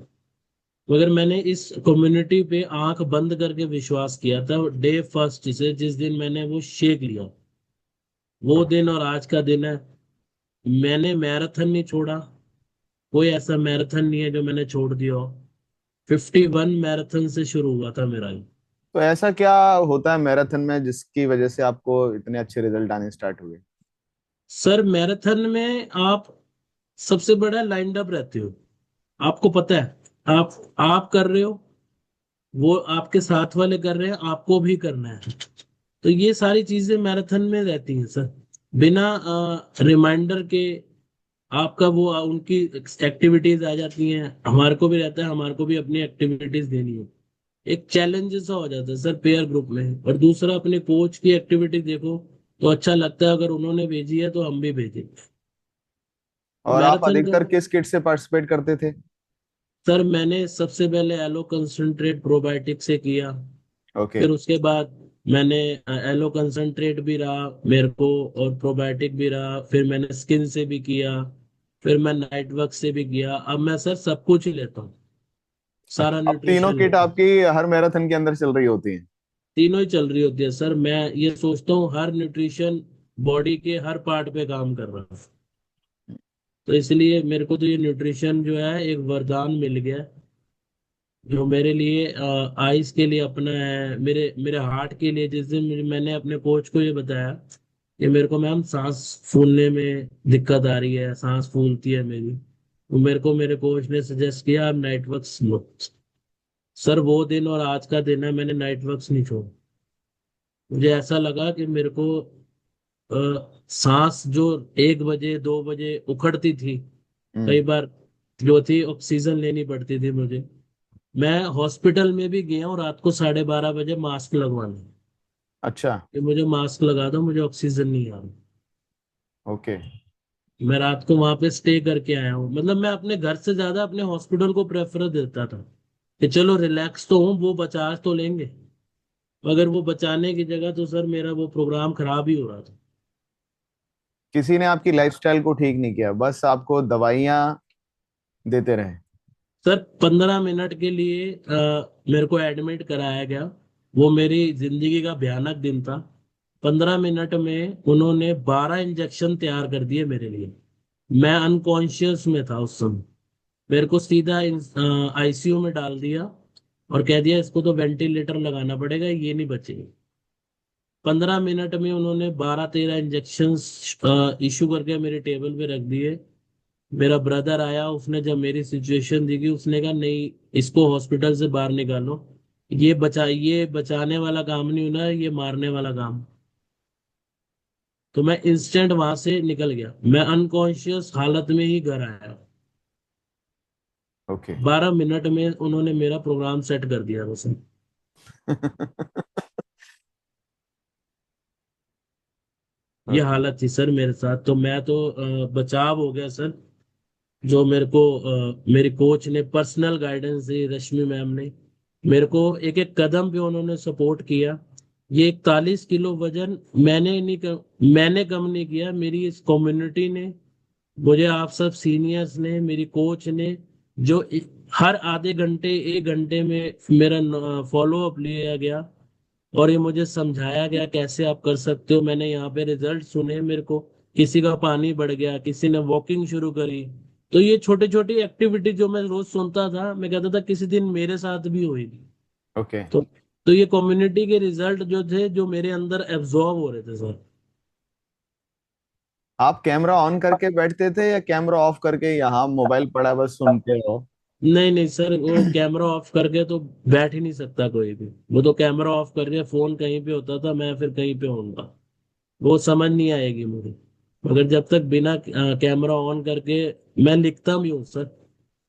मगर मैंने इस कम्युनिटी पे आंख बंद करके विश्वास किया था डे फर्स्ट से, जिस दिन मैंने वो शेक लिया, वो दिन और आज का दिन है। मैंने मैराथन नहीं छोड़ा, कोई ऐसा मैराथन नहीं है जो मैंने छोड़ दिया हो। 51 मैराथन से शुरू हुआ था मेरा ये। तो ऐसा क्या होता है मैराथन में जिसकी वजह से आपको इतने अच्छे रिजल्ट आने स्टार्ट हुए? सर मैराथन में आप सबसे बड़ा लाइंड अप रहते हो, आपको पता है आप कर रहे हो, वो आपके साथ वाले कर रहे हैं, आपको भी करना है। तो ये सारी चीजें मैराथन में रहती हैं सर, बिना रिमाइंडर के आपका वो उनकी एक्टिविटीज आ जाती हैं, हमारे को भी रहता है, हमारे को भी अपनी एक्टिविटीज देनी है। एक चैलेंज सा हो जाता है सर पेयर ग्रुप में। और दूसरा अपने कोच की एक्टिविटी देखो तो अच्छा लगता है, अगर उन्होंने भेजी है तो हम भी भेजें। और आप मैराथन का अधिकतर किस किट से पार्टिसिपेट करते थे? सर मैंने सबसे पहले एलो कंसंट्रेट प्रोबायोटिक से किया, ओके। फिर उसके बाद मैंने एलो कंसंट्रेट भी रहा मेरे को, और प्रोबायोटिक भी रहा, फिर मैंने स्किन से भी किया, फिर मैं नाइट वर्क से भी किया। अब मैं सर सब कुछ ही लेता हूँ, सारा अब तीनों न्यूट्रिशन किट लेता हूँ। आपकी हर मैराथन के अंदर चल रही होती हैं? तीनों ही चल रही होती है सर, मैं ये सोचता हूँ हर न्यूट्रिशन बॉडी के हर पार्ट पे काम कर रहा है। तो इसलिए मेरे को तो ये न्यूट्रिशन जो है एक वरदान मिल गया है, जो मेरे लिए आइस के लिए अपना है, मेरे मेरे हार्ट के लिए। जिस दिन मैंने अपने कोच को ये बताया कि मेरे को मैम सांस फूलने में दिक्कत आ रही है, सांस फूलती है मेरी, तो मेरे को मेरे कोच ने सजेस्ट किया आप नाइट वर्क्स लो। सर वो दिन और आज का दिन है, मैंने नाइट वर्क्स नहीं छोड़ा। मुझे ऐसा लगा कि मेरे को सांस जो 1 बजे 2 बजे उखड़ती थी हम्म। कई बार, जो थी ऑक्सीजन लेनी पड़ती थी मुझे, मैं हॉस्पिटल में भी गया हूँ रात को 12:30 बजे मास्क लगवाने, अच्छा। कि मुझे मास्क लगा दो, मुझे ऑक्सीजन नहीं आ रही। ओके। मैं रात को वहां पे स्टे करके आया हूँ। मतलब मैं अपने घर से ज्यादा अपने हॉस्पिटल को प्रेफर देता था कि चलो रिलैक्स तो हूँ, वो बचा तो लेंगे। मगर वो बचाने की जगह तो सर मेरा वो प्रोग्राम खराब ही हो रहा था। किसी ने आपकी लाइफस्टाइल को ठीक नहीं किया, बस आपको दवाइयां देते रहे। सर 15 मिनट के लिए मेरे को एडमिट कराया गया। वो मेरी जिंदगी का भयानक दिन था। 15 मिनट में उन्होंने 12 इंजेक्शन तैयार कर दिए मेरे लिए। मैं अनकॉन्शियस में था उस समय। मेरे को सीधा आईसीयू में डाल दिया और कह दिया इसको तो वेंटिलेटर लगाना पड़ेगा, ये नहीं बचेगी। 15 मिनट में उन्होंने 12-13 इंजेक्शन इशू करके मेरे टेबल पे रख दिए। मेरा ब्रदर आया, उसने जब मेरी सिचुएशन देखी उसने कहा नहीं, इसको हॉस्पिटल से बाहर निकालो। ये बचाने वाला काम नहीं होना, ये मारने वाला काम। तो मैं इंस्टेंट वहां से निकल गया, मैं अनकॉन्शियस हालत में ही घर आया। ओके। 12 मिनट में उन्होंने मेरा प्रोग्राम सेट कर दिया बस। ये ओके। हालत थी सर मेरे साथ। तो मैं तो बचाव हो गया सर। जो मेरे को मेरी कोच ने पर्सनल गाइडेंस दी, रश्मि मैम ने मेरे को एक एक कदम पे उन्होंने सपोर्ट किया। ये 41 किलो वजन मैंने कम नहीं किया, मेरी इस कम्युनिटी ने, मुझे आप सब सीनियर्स ने, मेरी कोच ने, जो हर आधे घंटे 1 घंटे में मेरा फॉलो अप लिया गया और ये मुझे समझाया गया कैसे आप कर सकते हो। मैंने यहाँ पे रिजल्ट सुने मेरे को, किसी का पानी बढ़ गया, किसी ने वॉकिंग शुरू करी। तो ये छोटी छोटी एक्टिविटी जो मैं रोज सुनता था, मैं कहता था किसी दिन मेरे साथ भी होगी। ओके। तो तो ये कम्युनिटी के रिजल्ट जो थे, जो मेरे अंदर एब्जॉर्ब हो रहे थे सर। आप कैमरा ऑन करके बैठते थे या कैमरा ऑफ करके यहाँ मोबाइल पड़ा बस सुनते हो? नहीं नहीं सर, वो कैमरा ऑफ करके तो बैठ ही नहीं सकता कोई भी। वो तो कैमरा ऑफ करके फोन कहीं पे होता था, मैं फिर कहीं पे होऊंगा, वो समझ नहीं आएगी मुझे। मगर जब तक बिना कैमरा ऑन करके, मैं लिखता भी हूँ सर।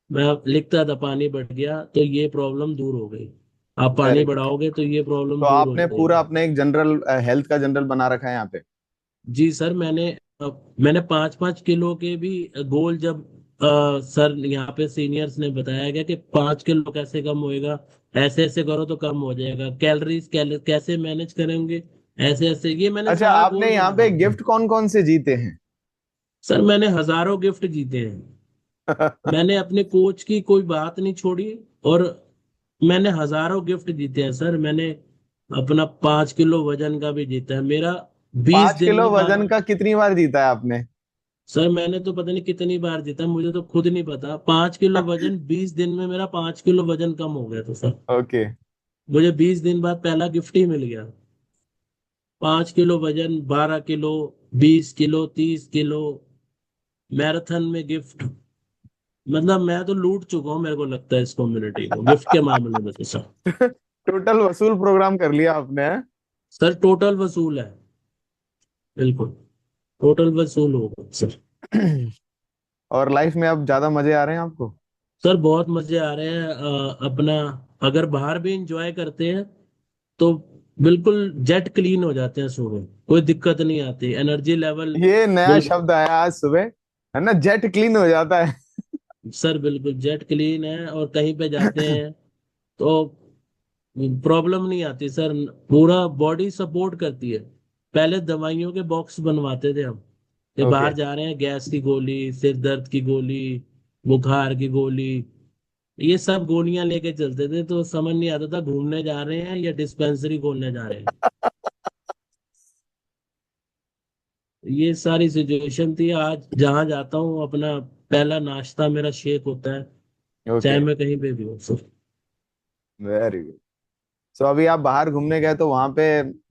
मैं लिखता था पानी बढ़ गया तो ये प्रॉब्लम दूर हो गई, आप पानी वेरी गुड। बढ़ाओगे तो ये प्रॉब्लम तो दूर हो आपने पूरा जाएगी। अपने एक जनरल हेल्थ का जनरल बना रखा है यहाँ पे? जी सर, मैंने 5-5 किलो के भी गोल, जब सर यहाँ पे सीनियर्स ने बताया गया कि 5 किलो कैसे कम होएगा, ऐसे ऐसे करो तो कम हो जाएगा, कैलोरीज कैसे मैनेज करेंगे, ऐसे ऐसे, ये मैंने अच्छा, सारा आपने गोल यहाँ बना पे रखा है। गिफ्ट कौन कौन से जीते हैं? सर मैंने हजारों गिफ्ट जीते हैं। मैंने अपने कोच की कोई बात नहीं छोड़ी और मैंने हजारों गिफ्ट जीते हैं सर। मैंने अपना 5 किलो वजन का भी जीता है मेरा, बीस पांच दिन किलो में वजन का कितनी बार जीता है आपने? सर मैंने तो पता नहीं कितनी बार जीता, मुझे तो खुद नहीं पता। 5 किलो वजन 20 दिन में, मेरा 5 किलो वजन कम हो गया था सर। ओके। मुझे 20 दिन बाद पहला गिफ्ट ही मिल गया। 5 किलो वजन, 12 किलो, 20 किलो, 30 किलो, मैराथन में गिफ्ट। मतलब मैं तो लूट चुका हूँ, मेरे को लगता है इस कम्युनिटी को गिफ्ट के मामले में तो सर। टोटल वसूल प्रोग्राम कर लिया आपने, हैं? सर टोटल वसूल है, बिल्कुल टोटल वसूल होगा सर। और लाइफ में अब ज्यादा मजे आ रहे हैं आपको? सर बहुत मजे आ रहे हैं। अपना अगर बाहर भी इंजॉय करते हैं तो बिल्कुल जेट क्लीन हो जाते हैं सुबह, कोई दिक्कत नहीं आती, एनर्जी लेवल ये नया बिल्कुल। शब्द आया आज सुबह, है ना, जेट क्लीन हो जाता है। सर बिल्कुल जेट क्लीन है, और कहीं पे जाते हैं तो प्रॉब्लम नहीं आती सर। पूरा बॉडी सपोर्ट करती है। पहले दवाइयों के बॉक्स बनवाते थे हम कि ओके। बाहर जा रहे हैं, गैस की गोली, सिर दर्द की गोली, बुखार की गोली, ये सब गोलियां लेके चलते थे, तो समझ नहीं आता था घूमने जा रहे हैं या डिस्पेंसरी खोलने जा रहे हैं। ये सारी सिचुएशन थी। आज जहां जाता हूँ अपना पहला नाश्ता मेरा शेक होता है, चाहे ओके। मैं कहीं पे भी हूँ सर। Very good. सो अभी आप बाहर घूमने गए तो वहां पे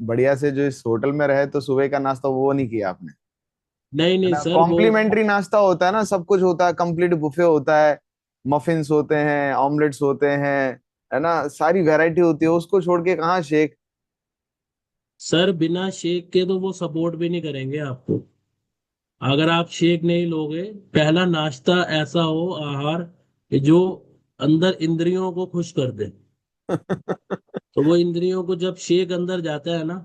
बढ़िया से जो इस होटल में रहे, तो सुबह का नाश्ता वो नहीं किया आपने? नहीं है नहीं ना, सर वो, कॉम्प्लीमेंट्री नाश्ता होता है ना, सब कुछ होता है, कंप्लीट बुफे होता है। मफिन्स होते हैं, ऑमलेट्स होते हैं, है ना, सारी वैरायटी होती है, उसको छोड़ के कहाँ शेक? सर बिना शेक के तो वो सपोर्ट भी नहीं करेंगे आपको। अगर आप शेक नहीं लोगे, पहला नाश्ता ऐसा हो आहार कि जो अंदर इंद्रियों को खुश कर दे, तो वो इंद्रियों को जब शेक अंदर जाता है ना,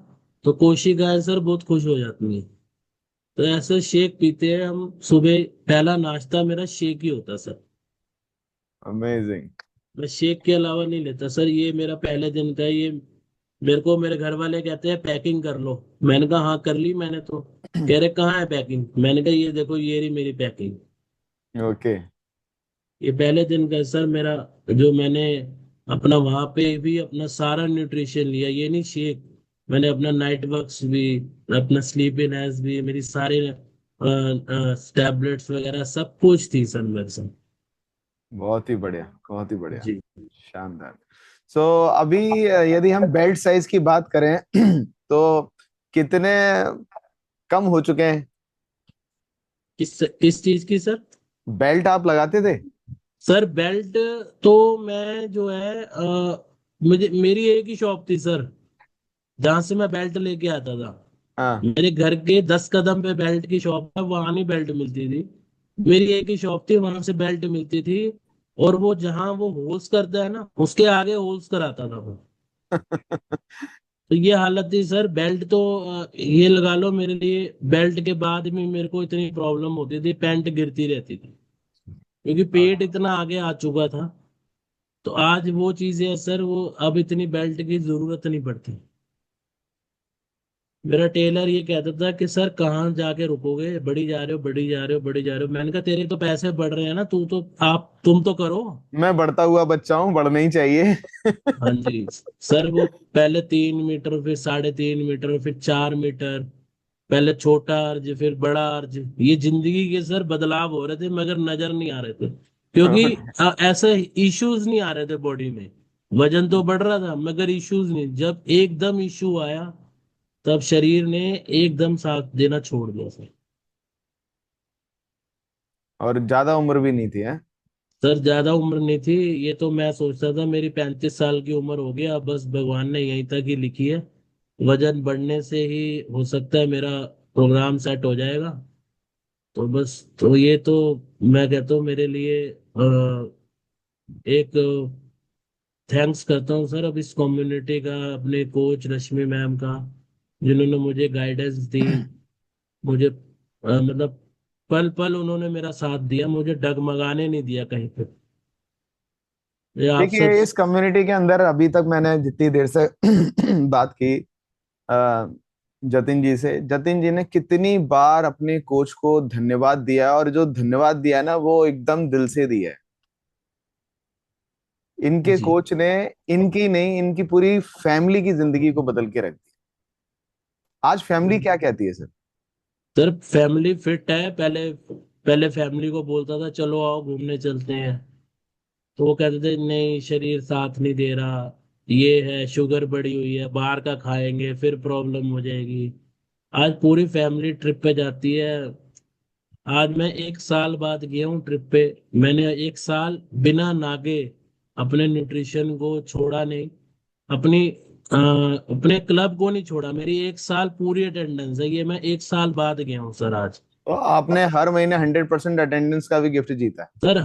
तो कोशिकाएं सर बहुत खुश हो जाती हैं। तो ऐसे शेक पीते हैं हम सुबह। पहला नाश्ता मेरा शेक ही होता सर। अमेजिंग। मैं शेक के अलावा नहीं लेता सर, ये मेरा पहले दिन का है। ये मेरे को मेरे घर वाले कहते हैं पैकिंग कर लो। मैंने कहा हाँ कर ली मैंने तो। कह रहे कहाँ है पैकिंग, मैंने कहा ये देखो ये रही मेरी पैकिंग। ओके। ये पहले दिन का है सर मेरा। जो मैंने अपना वहां पे भी अपना सारा न्यूट्रिशन लिया, ये नहीं शेक। मैंने अपना नाइट वर्क्स भी, अपना स्लीपीनेस भी, मेरी सारे टैबलेट्स वगैरह सब कुछ थी सर मेरे साथ। बहुत ही बढ़िया, बहुत ही बढ़िया। जी। शानदार। सो अभी यदि हम बेल्ट साइज की बात करें तो कितने कम हो चुके हैं? किस चीज की सर? बेल्ट आप लगाते थे? सर बेल्ट तो मैं जो है मुझे मेरी एक ही शॉप थी सर, जहां से मैं बेल्ट लेके आता था। हाँ। मेरे घर के 10 कदम पे बेल्ट की शॉप है, वहां नहीं बेल्ट मिलती थी। मेरी एक ही शॉप थी, वहां से बेल्ट मिलती थी। और वो जहां वो होल्स करता है ना, उसके आगे होल्स कराता था वो। तो ये हालत थी सर। बेल्ट तो ये लगा लो मेरे लिए, बेल्ट के बाद भी मेरे को इतनी प्रॉब्लम होती थी, पैंट गिरती रहती थी क्योंकि पेट इतना आगे आ चुका था। तो आज वो चीजें है सर, वो अब इतनी बेल्ट की जरूरत नहीं पड़ती। मेरा टेलर ये कहता था कि सर कहाँ जाके रुकोगे, बढ़ी जा रहे हो बढ़ी जा रहे हो बढ़ी जा रहे हो। मैंने कहा तेरे तो पैसे बढ़ रहे हैं ना, तू तो आप तुम तो करो। मैं बढ़ता हुआ बच्चा हूँ, बढ़ना ही चाहिए। हाँ जी। सर वो पहले 3 मीटर, फिर 3.5 मीटर, फिर 4 मीटर, पहले छोटा अर्ज फिर बड़ा अर्ज। ये जिंदगी के सर बदलाव हो रहे थे मगर नजर नहीं आ रहे थे, क्योंकि ऐसे इश्यूज नहीं आ रहे थे बॉडी में। वजन तो बढ़ रहा था मगर इश्यूज नहीं। जब एकदम इश्यू आया तब शरीर ने एकदम साथ देना छोड़ दिया सर। और ज्यादा उम्र भी नहीं थी है? सर ज्यादा उम्र नहीं थी। ये तो मैं सोचता था मेरी 35 साल की उम्र हो गई, अब बस भगवान ने यहीं तक ही लिखी है। वजन बढ़ने से ही हो सकता है मेरा प्रोग्राम सेट हो जाएगा। तो बस, तो ये तो मैं कहता हूँ मेरे लिए एक थैंक्स करता हूँ सर अब इस कम्युनिटी का, अपने कोच रश्मि मैम का, जिन्होंने मुझे गाइडेंस दी। मुझे मतलब पल पल उन्होंने मेरा साथ दिया, मुझे डगमगाने नहीं दिया कहीं पे। ये आप सब। देखिए, इस कम्युनिटी के अंदर अभी तक मैंने जितनी देर से बात की अ, जतिन जी से, जतिन जी ने कितनी बार अपने कोच को धन्यवाद दिया, और जो धन्यवाद दिया है ना, वो एकदम दिल से दिया है। इनके जी कोच ने इनकी नहीं, इनकी पूरी फैमिली की जिंदगी को बदल के रख दी। आज फैमिली क्या कहती है सर? सर फैमिली फिट है। पहले पहले फैमिली को बोलता था चलो आओ घूमने चलते हैं, तो वो कहते थे नहीं शरीर साथ नहीं दे रहा, ये है शुगर बढ़ी हुई है, बाहर का खाएंगे फिर प्रॉब्लम हो जाएगी। आज पूरी फैमिली ट्रिप पे जाती है। आज मैं 1 साल बाद गया हूँ ट्रिप पे। मैंने 1 साल बिना नागे अपने न्यूट्रिशन को छोड़ा नहीं, अपनी अपने क्लब को नहीं छोड़ा। मेरी 1 साल पूरी अटेंडेंस है, ये मैं 1 साल बाद गया हूँ सर आज। तो आपने हर महीने 100% अटेंडेंस का भी गिफ्ट जीता है। Sir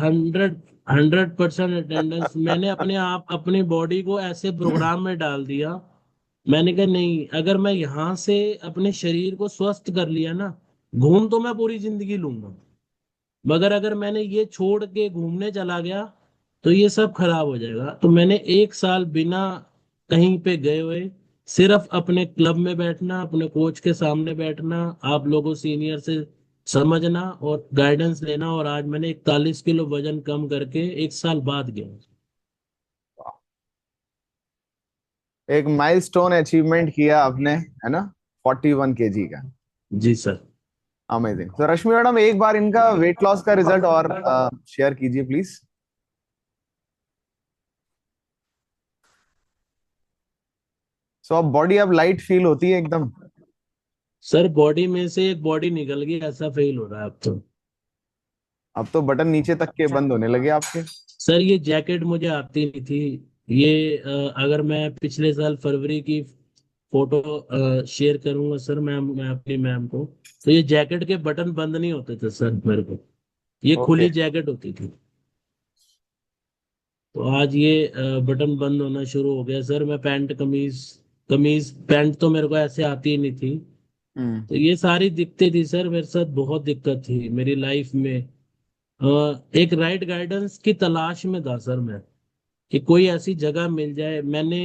100% attendance. मैंने अपने आप अपनी बॉडी को ऐसे प्रोग्राम में डाल दिया। मैंने कहा नहीं, अगर मैं यहाँ से अपने शरीर को स्वस्थ कर लिया ना, घूम तो मैं पूरी जिंदगी लूंगा, मगर अगर मैंने ये छोड़ के घूमने चला गया तो ये सब खराब हो जाएगा। तो मैंने 1 साल बिना कहीं पे गए हुए सिर्फ अपने क्लब में बैठना, अपने कोच के सामने बैठना, आप लोगों सीनियर से समझना और गाइडेंस लेना, और आज मैंने 41 किलो वजन कम करके 1 साल बाद गया। एक माइलस्टोन अचीवमेंट किया आपने, है ना? 41 kg का। जी सर। अमेजिंग। तो रश्मि मैडम, एक बार इनका वेट लॉस का रिजल्ट और शेयर कीजिए प्लीज। सो अब बॉडी अब लाइट फील होती है एकदम? सर बॉडी में से एक बॉडी निकल गई ऐसा फील हो रहा है अब तो। अब तो बटन नीचे तक के बंद होने लगे आपके। सर ये जैकेट मुझे आती नहीं थी। ये अगर मैं पिछले साल फरवरी की फोटो शेयर करूंगा सर मैं अपनी मैम को, तो ये जैकेट के बटन बंद नहीं होते थे सर मेरे को, ये ओके। खुली जैकेट होती थी। तो आज ये बटन बंद होना शुरू हो गया सर। मैं पैंट कमीज, कमीज पैंट तो मेरे को ऐसे आती ही नहीं थी। हम्म। तो ये सारी दिक्कतें थी सर, मेरे साथ बहुत दिक्कत थी मेरी लाइफ में। एक राइट गाइडेंस की तलाश में था सर मैं, कि कोई ऐसी जगह मिल जाए। मैंने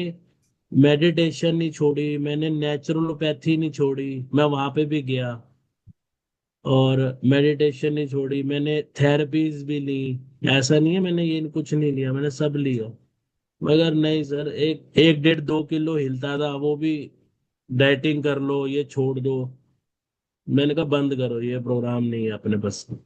मेडिटेशन नहीं छोड़ी, मैंने नेचुरलोपैथी नहीं छोड़ी, मैं वहां पे भी गया। और मेडिटेशन नहीं छोड़ी, मैंने थेरेपीज भी ली। ऐसा नहीं है मैंने ये कुछ नहीं लिया, मैंने सब लिया। मगर नहीं सर, एक एक 1.5 2 किलो हिलता था, वो भी डाइटिंग कर लो, ये छोड़ दो। मैंने कहा बंद करो, ये प्रोग्राम नहीं है अपने बस में।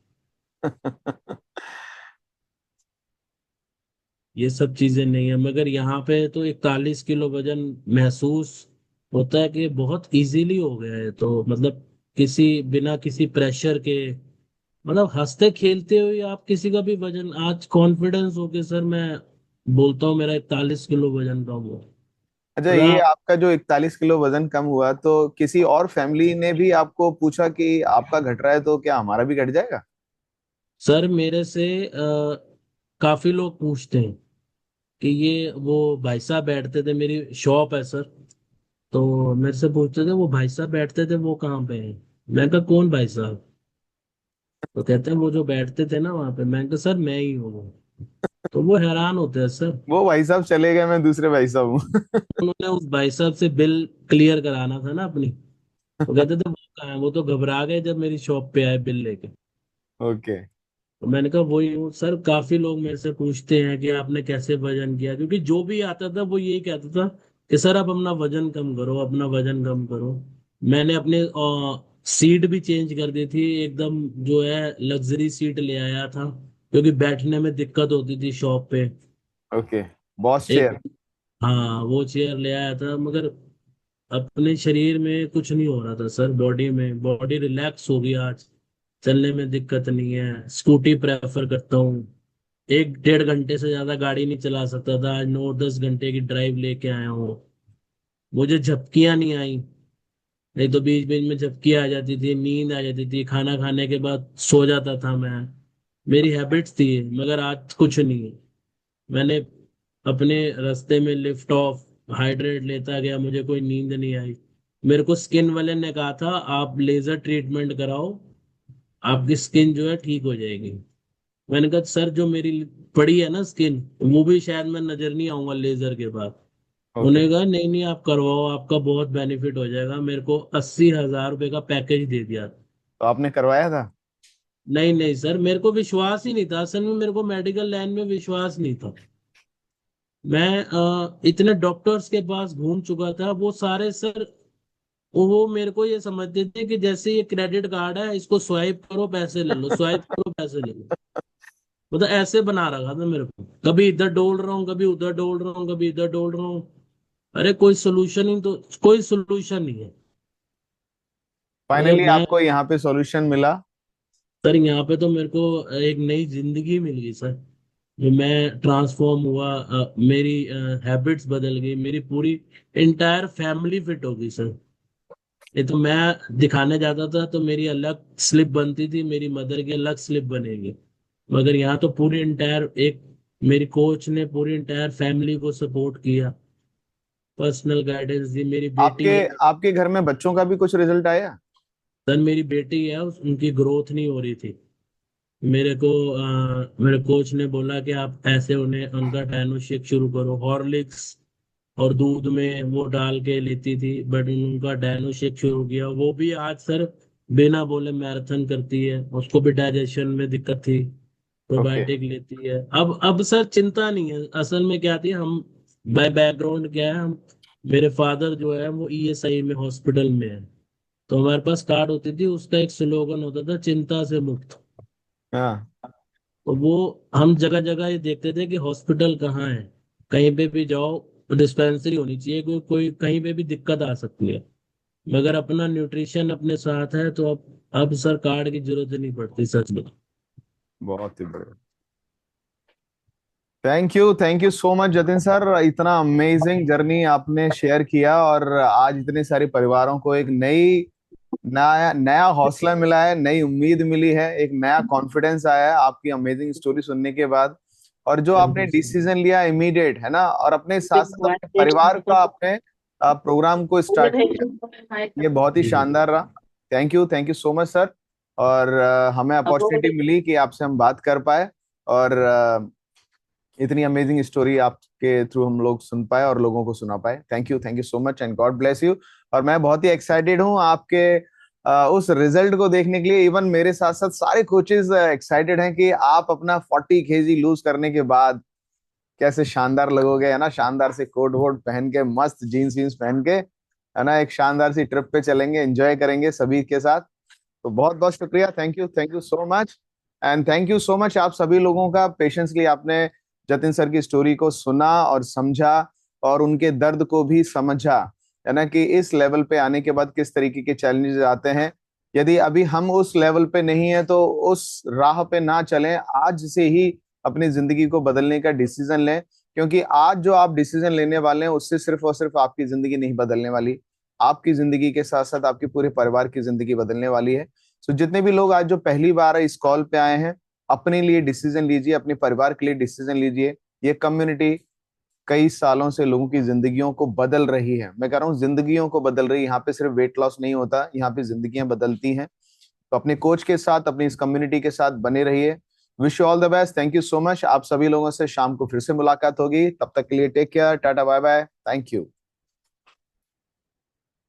ये सब चीजें नहीं है। मगर यहाँ पे तो 41 किलो वजन महसूस होता है कि बहुत इजीली हो गया है। तो मतलब किसी बिना किसी प्रेशर के, मतलब हंसते खेलते हुए आप किसी का भी वजन आज कॉन्फिडेंस हो के सर मैं बोलता हूँ मेरा 41 किलो वजन कम हुआ। अच्छा, ये मतलब आपका जो 41 किलो वजन कम हुआ, तो किसी और फैमिली ने भी आपको पूछा कि आपका घट रहा है तो क्या हमारा भी घट जाएगा? सर मेरे से काफी लोग पूछते हैं कि ये वो भाई साहब बैठते थे, मेरी शॉप है सर। तो मेरे से पूछते थे वो भाई साहब बैठते थे वो कहाँ पे हैं। मैं कहा कौन भाई साहब? तो कहते हैं वो जो बैठते थे ना वहां पे। मैं कहा सर मैं ही हूँ वो। तो वो हैरान होते हैं सर। वो भाई साहब चले गए, मैं दूसरे भाई साहब हूँ। उन्होंने उस भाई साहब से बिल क्लियर कराना था ना अपनी। वो कहते थे वो कहाँ है, वो तो घबरा गए जब मेरी शॉप पे आए बिल लेके। ओके। तो मैंने कहा वही हूँ सर। काफी लोग मेरे से पूछते हैं कि आपने कैसे वजन किया, क्योंकि जो भी आता था वो यही कहता था कि सर आप अपना वजन कम करो, अपना वजन कम करो। मैंने अपने सीट भी चेंज कर दी थी एकदम, जो है लग्जरी सीट ले आया था, क्योंकि बैठने में दिक्कत होती थी शॉप पे। ओके। बॉस एक, चेयर। हाँ वो चेयर ले आया था। मगर अपने शरीर में कुछ नहीं हो रहा था सर, बॉडी में, बॉडी रिलैक्स हो गई आज। चलने में दिक्कत नहीं है, स्कूटी प्रेफर करता हूँ। 1 1.5 घंटे से ज्यादा गाड़ी नहीं चला सकता था, आज 9 10 घंटे की ड्राइव लेके आया हूँ। मुझे झपकियां नहीं आई। नहीं तो बीच बीच में झपकी आ जाती थी, नींद आ जाती थी, खाना खाने के बाद सो जाता था मैं। मेरी हैबिट्स थी। मगर आज कुछ नहीं है। मैंने अपने रास्ते में लिफ्ट ऑफ, हाइड्रेट लेता गया, मुझे कोई नींद नहीं आई। मेरे को स्किन वाले ने कहा था आप लेजर ट्रीटमेंट कराओ, आपकी स्किन जो है ठीक हो जाएगी। मैंने कहा सर जो मेरी पड़ी है ना स्किन, वो भी शायद मैं नजर नहीं आऊंगा लेजर के बाद। ओके। उन्होंने कहा नहीं नहीं आप करवाओ, आपका बहुत बेनिफिट हो जाएगा। मेरे को 80,000 रुपये का पैकेज दे दिया। तो आपने करवाया था? नहीं नहीं सर, मेरे को विश्वास ही नहीं था असल में, मेरे को मेडिकल लाइन में विश्वास नहीं था। मैं इतने डॉक्टर्स के पास घूम चुका था, वो सारे सर वो मेरे को ये समझते थे कि जैसे ये क्रेडिट कार्ड है, इसको स्वाइप करो पैसे ले लो, स्वाइप करो पैसे ले लो। मतलब ऐसे बना रखा था मेरे को, कभी इधर डोल रहा हूँ, कभी उधर डोल रहा हूँ, कभी इधर डोल रहा हूँ। अरे कोई सोल्यूशन ही तो, कोई सोल्यूशन नहीं है। मतलब फाइनली मैं, आपको यहाँ पे सॉल्यूशन मिला? सर यहाँ पे तो मेरे को एक नई जिंदगी मिल गई सर। जो मैं ट्रांसफॉर्म हुआ, मेरी हैबिट्स बदल गई, मेरी पूरी इंटायर फैमिली फिट हो गई सर। ये तो मैं दिखाने जाता था तो मेरी अलग स्लिप बनती थी, मेरी मदर की अलग स्लिप बनेगी। मगर यहाँ तो पूरी इंटायर एक, मेरी कोच ने पूरी इंटायर फैमिली को सपोर्ट किया, पर्सनल गाइडेंस दी। मेरी आपके बेटी है आपके घर में बच्चों का भी कुछ रिजल्ट आया? सर, मेरी बेटी है, उनकी ग्रोथ नहीं हो रही थी। मेरे को मेरे कोच ने बोला कि आप ऐसे उन्हें, उनका डायनो शेक शुरू करो। हॉर्लिक्स और दूध में वो डाल के लेती थी, बट उनका डायनो शेक शुरू किया, वो भी आज सर बिना बोले मैराथन करती है। उसको भी डाइजेशन में दिक्कत थी, ओके। प्रोबायोटिक लेती है। अब सर चिंता नहीं है। असल में क्या थी, हम बाय बैकग्राउंड क्या है, हम, मेरे फादर जो है वो ईएसआई में हॉस्पिटल में है। तो हमारे पास कार्ड होती थी, उसका एक स्लोगन होता था चिंता से मुक्त। हाँ। तो वो हम जगह जगह ये देखते थे कि हॉस्पिटल कहाँ है, कहीं पे भी जाओ डिस्पेंसरी होनी चाहिए, कोई कहीं पे भी दिक्कत आ सकती है। मगर अपना न्यूट्रिशन अपने साथ है तो अब सर कार्ड की जरूरत नहीं पड़ती सच में। बहुत ही बढ़िया। Thank you so much Jatin sir, इतना अमेजिंग जर्नी आपने शेयर किया, और आज इतने सारे परिवारों को एक नई नया नया हौसला मिला है, नई उम्मीद मिली है, एक नया कॉन्फिडेंस आया है आपकी अमेजिंग स्टोरी सुनने के बाद। और जो थैंक आपने यू सर। डिसीजन लिया इमीडिएट, है ना, और अपने साथ साथ अपने परिवार का आपने प्रोग्राम को स्टार्ट किया। ये बहुत ही जी जी। शानदार रहा। Thank you so much sir. और हमें अपॉर्चुनिटी मिली कि आपसे हम बात कर पाए, और इतनी अमेजिंग स्टोरी आपके थ्रू हम लोग सुन पाए और लोगों को सुना पाए। Thank you so much and God bless you. और मैं बहुत ही एक्साइटेड हूँ आपके उस रिजल्ट को देखने के लिए। इवन मेरे साथ साथ सारे कोचेज एक्साइटेड हैं कि आप अपना 40 kg लूज करने के बाद कैसे शानदार लगोगे, है ना। शानदार से कोट वोट पहन के, मस्त जीन्स वीन्स पहन के, है ना, एक शानदार सी ट्रिप पे चलेंगे, एंजॉय करेंगे सभी के साथ। तो बहुत बहुत शुक्रिया। Thank you so much. And thank you so much आप सभी लोगों का पेशेंसली आपने जतिन सर की स्टोरी को सुना और समझा, और उनके दर्द को भी समझा, है ना, कि इस लेवल पे आने के बाद किस तरीके के चैलेंजेस आते हैं। यदि अभी हम उस लेवल पे नहीं है तो उस राह पे ना चलें, आज से ही अपनी जिंदगी को बदलने का डिसीजन लें। क्योंकि आज जो आप डिसीजन लेने वाले हैं उससे सिर्फ और सिर्फ आपकी जिंदगी नहीं बदलने वाली, आपकी जिंदगी के साथ साथ आपके पूरे परिवार की जिंदगी बदलने वाली है। सो जितने भी लोग आज जो पहली बार इस कॉल पे आए हैं, अपने लिए डिसीजन लीजिए, अपने परिवार के लिए डिसीजन लीजिए। ये कम्युनिटी कई सालों से लोगों की जिंदगियों को बदल रही है। मैं कह रहा हूँ जिंदगियों को बदल रही है। यहाँ पे सिर्फ वेट लॉस नहीं होता, यहाँ पे जिंदगियां बदलती हैं। तो अपने कोच के साथ, अपनी इस कम्युनिटी के साथ बने रहिए। Wish you all the best. Thank you so much. आप सभी लोगों से शाम को फिर से मुलाकात होगी। तब तक के लिए take care, tata bye bye. Thank you.